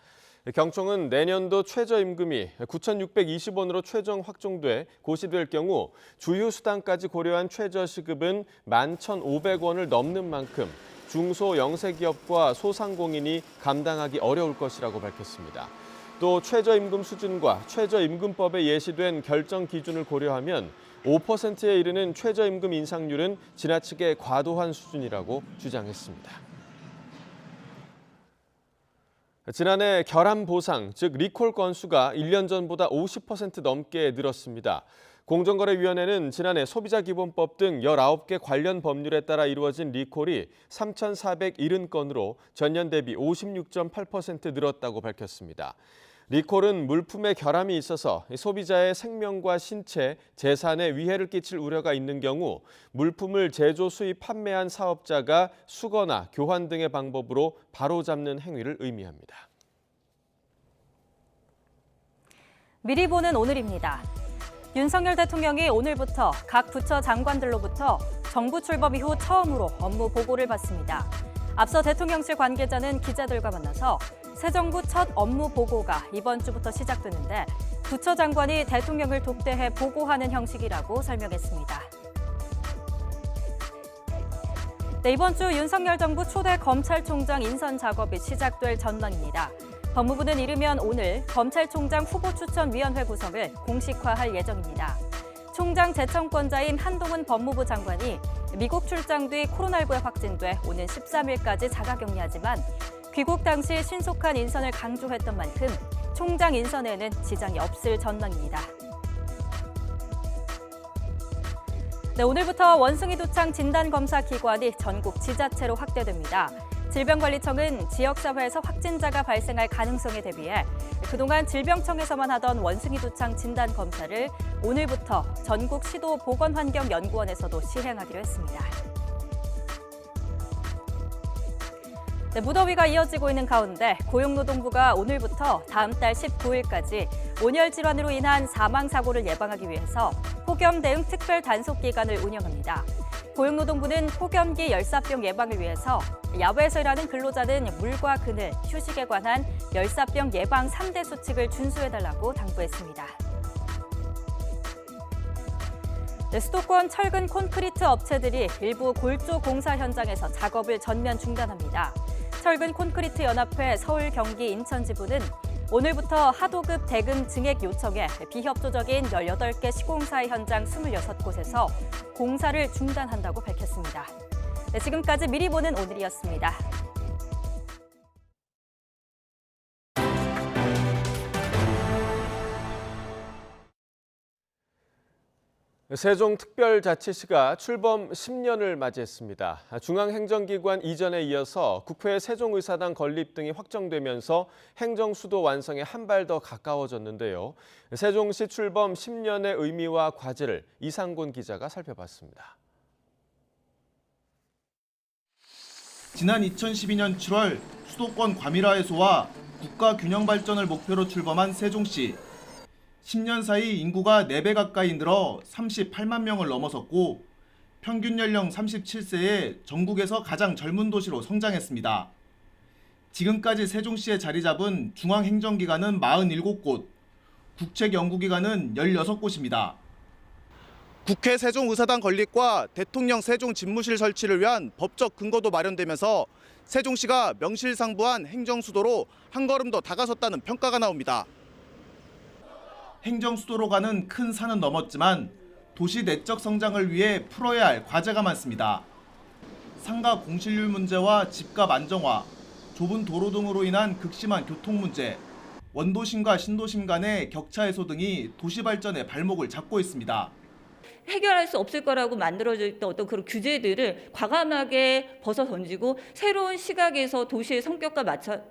경총은 내년도 최저임금이 9,620원으로 최종 확정돼 고시될 경우 주휴수당까지 고려한 최저시급은 11,500원을 넘는 만큼 중소영세기업과 소상공인이 감당하기 어려울 것이라고 밝혔습니다. 또 최저임금 수준과 최저임금법에 예시된 결정 기준을 고려하면 5%에 이르는 최저임금 인상률은 지나치게 과도한 수준이라고 주장했습니다. 지난해 결함 보상, 즉 리콜 건수가 1년 전보다 50% 넘게 늘었습니다. 공정거래위원회는 지난해 소비자기본법 등 19개 관련 법률에 따라 이루어진 리콜이 3,470건으로 전년 대비 56.8% 늘었다고 밝혔습니다. 리콜은 물품에 결함이 있어서 소비자의 생명과 신체, 재산에 위해를 끼칠 우려가 있는 경우 물품을 제조, 수입, 판매한 사업자가 수거나 교환 등의 방법으로 바로잡는 행위를 의미합니다. 미리 보는 오늘입니다. 윤석열 대통령이 오늘부터 각 부처 장관들로부터 정부 출범 이후 처음으로 업무 보고를 받습니다. 앞서 대통령실 관계자는 기자들과 만나서 새 정부 첫 업무 보고가 이번 주부터 시작되는데 부처 장관이 대통령을 독대해 보고하는 형식이라고 설명했습니다. 네, 이번 주 윤석열 정부 초대 검찰총장 인선 작업이 시작될 전망입니다. 법무부는 이르면 오늘 검찰총장 후보추천위원회 구성을 공식화할 예정입니다. 총장 재청권자인 한동훈 법무부 장관이 미국 출장 뒤 코로나19에 확진돼 오는 13일까지 자가격리하지만 귀국 당시 신속한 인선을 강조했던 만큼 총장 인선에는 지장이 없을 전망입니다. 네, 오늘부터 원숭이 도창 진단검사 기관이 전국 지자체로 확대됩니다. 질병관리청은 지역사회에서 확진자가 발생할 가능성에 대비해 그동안 질병청에서만 하던 원숭이 도창 진단검사를 오늘부터 전국 시도 보건환경연구원에서도 시행하기로 했습니다. 네, 무더위가 이어지고 있는 가운데 고용노동부가 오늘부터 다음 달 19일까지 온열 질환으로 인한 사망사고를 예방하기 위해서 폭염 대응 특별 단속 기간을 운영합니다. 고용노동부는 폭염기 열사병 예방을 위해서 야외에서 일하는 근로자는 물과 그늘, 휴식에 관한 열사병 예방 3대 수칙을 준수해달라고 당부했습니다. 네, 수도권 철근 콘크리트 업체들이 일부 골조 공사 현장에서 작업을 전면 중단합니다. 철근 콘크리트 연합회 서울, 경기, 인천 지부는 오늘부터 하도급 대금 증액 요청에 비협조적인 18개 시공사 현장 26곳에서 공사를 중단한다고 밝혔습니다. 네, 지금까지 미리 보는 오늘이었습니다. 세종특별자치시가 출범 10년을 맞이했습니다. 중앙행정기관 이전에 이어서 국회 세종의사당 건립 등이 확정되면서 행정수도 완성에 한 발 더 가까워졌는데요. 세종시 출범 10년의 의미와 과제를 이상곤 기자가 살펴봤습니다. 지난 2012년 7월 수도권 과밀화 해소와 국가 균형 발전을 목표로 출범한 세종시. 10년 사이 인구가 4배 가까이 늘어 38만 명을 넘어섰고 평균 연령 37세에 전국에서 가장 젊은 도시로 성장했습니다. 지금까지 세종시에 자리 잡은 중앙행정기관은 47곳, 국책연구기관은 16곳입니다. 국회 세종의사당 건립과 대통령 세종집무실 설치를 위한 법적 근거도 마련되면서 세종시가 명실상부한 행정수도로 한 걸음 더 다가섰다는 평가가 나옵니다. 행정수도로 가는 큰 산은 넘었지만 도시 내적 성장을 위해 풀어야 할 과제가 많습니다. 상가 공실률 문제와 집값 안정화, 좁은 도로 등으로 인한 극심한 교통 문제, 원도심과 신도심 간의 격차 해소 등이 도시 발전의 발목을 잡고 있습니다. 해결할 수 없을 거라고 만들어져 있던 어떤 그런 규제들을 과감하게 벗어 던지고 새로운 시각에서 도시의 성격과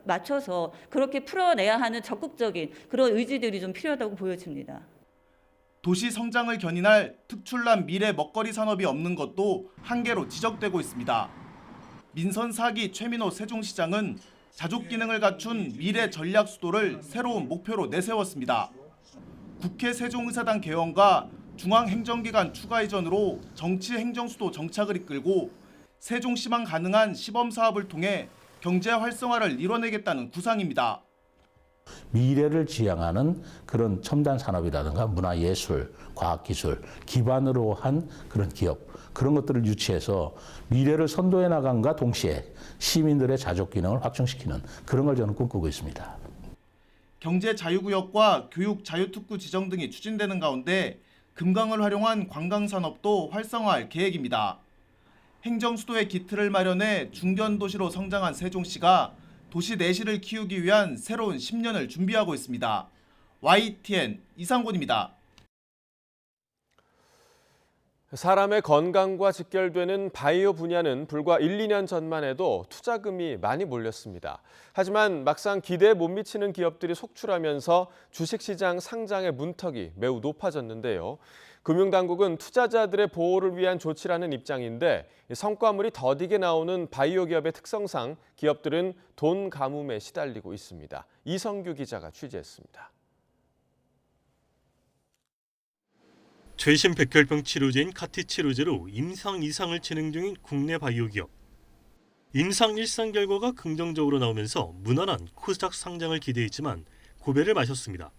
맞춰서 그렇게 풀어내야 하는 적극적인 그런 의지들이 좀 필요하다고 보여집니다. 도시 성장을 견인할 특출난 미래 먹거리 산업이 없는 것도 한계로 지적되고 있습니다. 민선 4기 최민호 세종시장은 자족 기능을 갖춘 미래 전략 수도를 새로운 목표로 내세웠습니다. 국회 세종의사당 개원과 중앙행정기관 추가 이전으로 정치 행정수도 정착을 이끌고 세종시만 가능한 시범사업을 통해 경제 활성화를 이뤄내겠다는 구상입니다. 미래를 지향하는 그런 첨단 산업이라든가 문화예술, 과학기술 기반으로 한 그런 기업, 그런 것들을 유치해서 미래를 선도해 나간과 동시에 시민들의 자족 기능을 확충시키는 그런 걸 저는 꿈꾸고 있습니다. 경제 자유구역과 교육 자유특구 지정 등이 추진되는 가운데 금강을 활용한 관광산업도 활성화할 계획입니다. 행정수도의 기틀을 마련해 중견도시로 성장한 세종시가 도시 내실을 키우기 위한 새로운 10년을 준비하고 있습니다. YTN 이상곤입니다. 사람의 건강과 직결되는 바이오 분야는 불과 1, 2년 전만 해도 투자금이 많이 몰렸습니다. 하지만 막상 기대에 못 미치는 기업들이 속출하면서 주식시장 상장의 문턱이 매우 높아졌는데요. 금융당국은 투자자들의 보호를 위한 조치라는 입장인데 성과물이 더디게 나오는 바이오 기업의 특성상 기업들은 돈 가뭄에 시달리고 있습니다. 이성규 기자가 취재했습니다. 최신 백혈병 치료제인 카티 치료제로 임상 2상을 진행 중인 국내 바이오 기업. 임상 1상 결과가 긍정적으로 나오면서 무난한 코스닥 상장을 기대했지만 고배를 마셨습니다.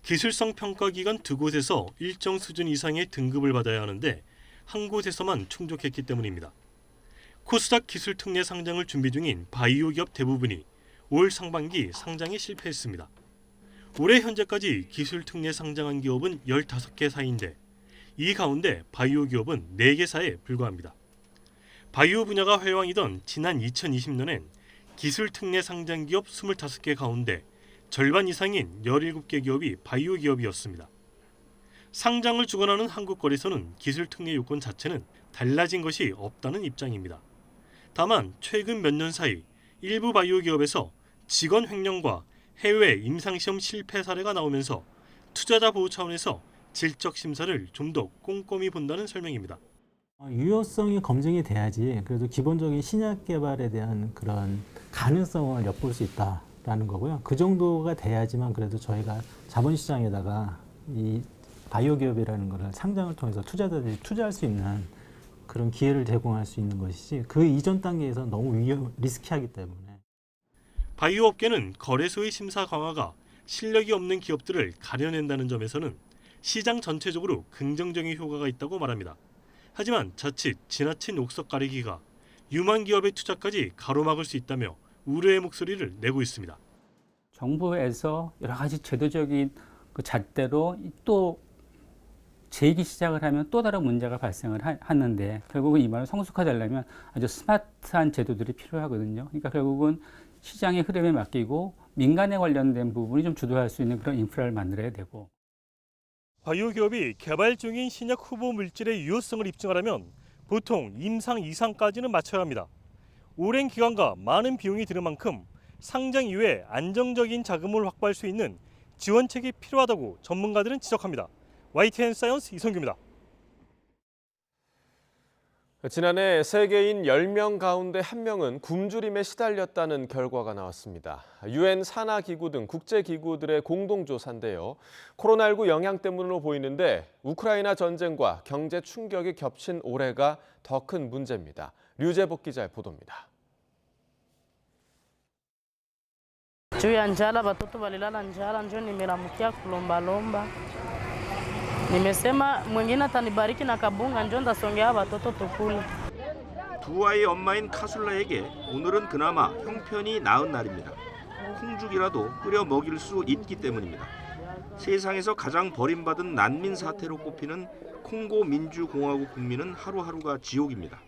기술성 평가기관 2곳에서 일정 수준 이상의 등급을 받아야 하는데 한 곳에서만 충족했기 때문입니다. 코스닥 기술 특례 상장을 준비 중인 바이오 기업 대부분이 올 상반기 상장에 실패했습니다. 올해 현재까지 기술 특례 상장한 기업은 15개 사이인데 이 가운데 바이오 기업은 4개 사에 불과합니다. 바이오 분야가 회왕이던 지난 2020년엔 기술 특례 상장 기업 25개 가운데 절반 이상인 17개 기업이 바이오 기업이었습니다. 상장을 주관하는 한국거래소는 기술 특례 요건 자체는 달라진 것이 없다는 입장입니다. 다만 최근 몇 년 사이 일부 바이오 기업에서 직원 횡령과 해외 임상시험 실패 사례가 나오면서 투자자 보호 차원에서 질적 심사를 좀 더 꼼꼼히 본다는 설명입니다. 유효성이 검증이 돼야지 그래도 기본적인 신약 개발에 대한 그런 가능성을 엿볼 수 있다라는 거고요. 그 정도가 돼야지만 그래도 저희가 자본시장에다가 이 바이오 기업이라는 거를 상장을 통해서 투자자들이 투자할 수 있는 그런 기회를 제공할 수 있는 것이지 그 이전 단계에서 너무 리스키하기 때문에. 바이오 업계는 거래소의 심사 강화가 실력이 없는 기업들을 가려낸다는 점에서는 시장 전체적으로 긍정적인 효과가 있다고 말합니다. 하지만 자칫 지나친 옥석 가리기가 유망 기업의 투자까지 가로막을 수 있다며 우려의 목소리를 내고 있습니다. 정부에서 여러 가지 제도적인 그 잣대로 또 재기 시작을 하면 또 다른 문제가 발생을 하는데 결국은 이 말을 성숙화되려면 아주 스마트한 제도들이 필요하거든요. 그러니까 결국은 시장의 흐름에 맡기고 민간에 관련된 부분이 좀 주도할 수 있는 그런 인프라를 만들어야 되고. 바이오 기업이 개발 중인 신약 후보 물질의 유효성을 입증하려면 보통 임상 2상까지는 마쳐야 합니다. 오랜 기간과 많은 비용이 드는 만큼 상장 이후에 안정적인 자금을 확보할 수 있는 지원책이 필요하다고 전문가들은 지적합니다. YTN 사이언스 이성규입니다. 지난해 세계인 10명 가운데 1명은 굶주림에 시달렸다는 결과가 나왔습니다. UN 산하기구 등 국제기구들의 공동조사인데요. 코로나19 영향 때문으로 보이는데 우크라이나 전쟁과 경제 충격이 겹친 올해가 더 큰 문제입니다. 류재복 기자의 보도입니다. Juu ya njala watoto walilala njala, ndio nimeramkia kulombalomba. Nimesema mwingine atanibariki na kabunga ndio ndasongea watoto tukule. 두 아이의 엄마인 카술라에게 오늘은 그나마 형편이 나은 날입니다. 콩죽이라도 끓여 먹일 수 있기 때문입니다. 세상에서 가장 버림받은 난민 사태로 꼽히는 콩고 민주공화국 국민은 하루하루가 지옥입니다.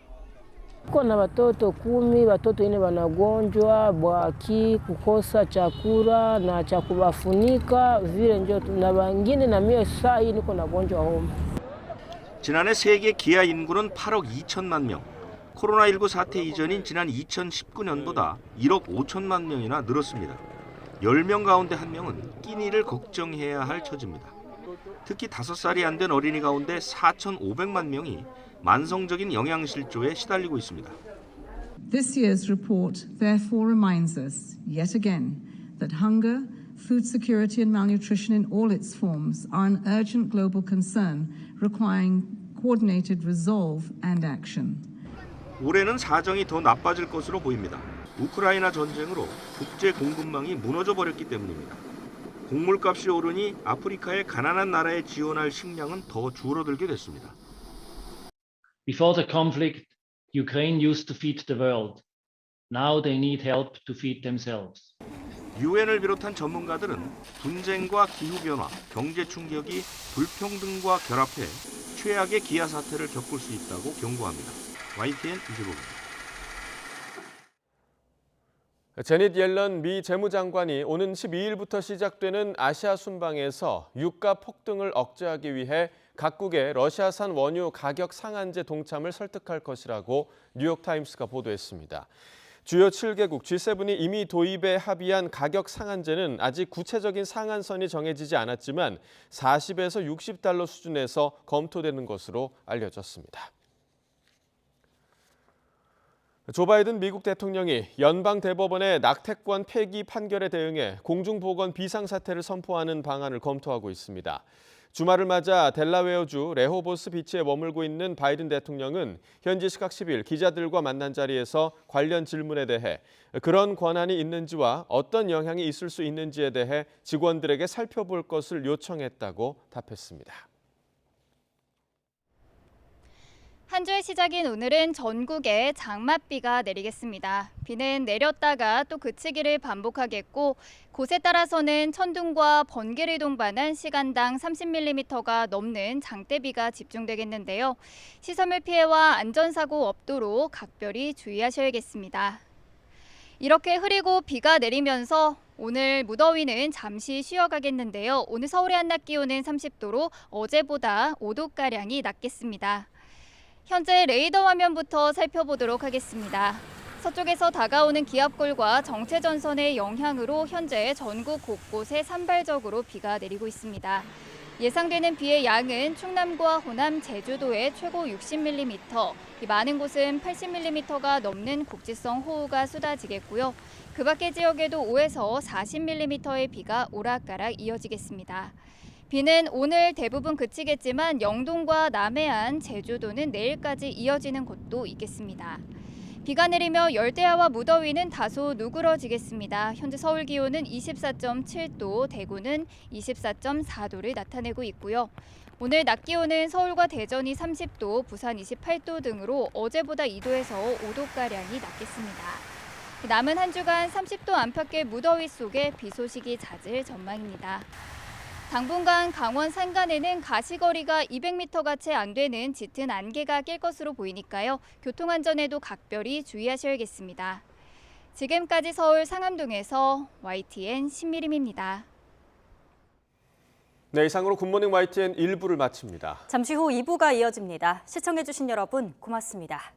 Kuna watoto 10, watoto ine wanagonjwa bwaki, kukosa chakula na cha kuwafunika vile ndio na wengine na mimi saa hii niko nagonjwa homa. 지난해 세계 기아 인구는 8억 2천만 명. 코로나19 사태 이전인 지난 2019년보다 1억 5천만 명이나 늘었습니다. 10명 가운데 1명은 끼니를 걱정해야 할 처지입니다. 특히 5살이 안 된 어린이 가운데 4,500만 명이 만성적인 영양실조에 시달리고 있습니다. This year's report therefore reminds us yet again that hunger food security and malnutrition in all its forms are an urgent global concern requiring coordinated resolve and action. 올해는 사정이 더 나빠질 것으로 보입니다. 우크라이나 전쟁으로 국제 공급망이 무너져 버렸기 때문입니다. 곡물값이 오르니 아프리카의 가난한 나라에 지원할 식량은 더 줄어들게 됐습니다. Before the conflict, Ukraine used to feed the world. Now they need help to feed themselves. 유엔을 비롯한 전문가들은 분쟁과 기후변화, 경제 충격이 불평등과 결합해 최악의 기아 사태를 겪을 수 있다고 경고합니다. YTN 이재복입니다. 제닛 옐런 미 재무장관이 오는 12일부터 시작되는 아시아 순방에서 유가 폭등을 억제하기 위해 각국의 러시아산 원유 가격 상한제 동참을 설득할 것이라고 뉴욕타임스가 보도했습니다. 주요 7개국 G7이 이미 도입에 합의한 가격 상한제는 아직 구체적인 상한선이 정해지지 않았지만 40에서 60달러 수준에서 검토되는 것으로 알려졌습니다. 조 바이든 미국 대통령이 연방대법원의 낙태권 폐기 판결에 대응해 공중보건 비상사태를 선포하는 방안을 검토하고 있습니다. 주말을 맞아 델라웨어주 레호보스 비치에 머물고 있는 바이든 대통령은 현지 시각 10일 기자들과 만난 자리에서 관련 질문에 대해 그런 권한이 있는지와 어떤 영향이 있을 수 있는지에 대해 직원들에게 살펴볼 것을 요청했다고 답했습니다. 한 주의 시작인 오늘은 전국에 장맛비가 내리겠습니다. 비는 내렸다가 또 그치기를 반복하겠고 곳에 따라서는 천둥과 번개를 동반한 시간당 30mm가 넘는 장대비가 집중되겠는데요. 시설물 피해와 안전사고 없도록 각별히 주의하셔야겠습니다. 이렇게 흐리고 비가 내리면서 오늘 무더위는 잠시 쉬어가겠는데요. 오늘 서울의 한낮 기온은 30도로 어제보다 5도가량이 낮겠습니다. 현재 레이더 화면부터 살펴보도록 하겠습니다. 서쪽에서 다가오는 기압골과 정체전선의 영향으로 현재 전국 곳곳에 산발적으로 비가 내리고 있습니다. 예상되는 비의 양은 충남과 호남, 제주도에 최고 60mm, 많은 곳은 80mm가 넘는 국지성 호우가 쏟아지겠고요. 그 밖의 지역에도 5에서 40mm의 비가 오락가락 이어지겠습니다. 비는 오늘 대부분 그치겠지만 영동과 남해안, 제주도는 내일까지 이어지는 곳도 있겠습니다. 비가 내리며 열대야와 무더위는 다소 누그러지겠습니다. 현재 서울 기온은 24.7도, 대구는 24.4도를 나타내고 있고요. 오늘 낮 기온은 서울과 대전이 30도, 부산 28도 등으로 어제보다 2도에서 5도가량이 낮겠습니다. 남은 한 주간 30도 안팎의 무더위 속에 비 소식이 잦을 전망입니다. 당분간 강원 산간에는 가시거리가 200m가 채 안 되는 짙은 안개가 낄 것으로 보이니까요. 교통안전에도 각별히 주의하셔야겠습니다. 지금까지 서울 상암동에서 YTN 신미림입니다. 네, 이상으로 굿모닝 YTN 1부를 마칩니다. 잠시 후 2부가 이어집니다. 시청해주신 여러분 고맙습니다.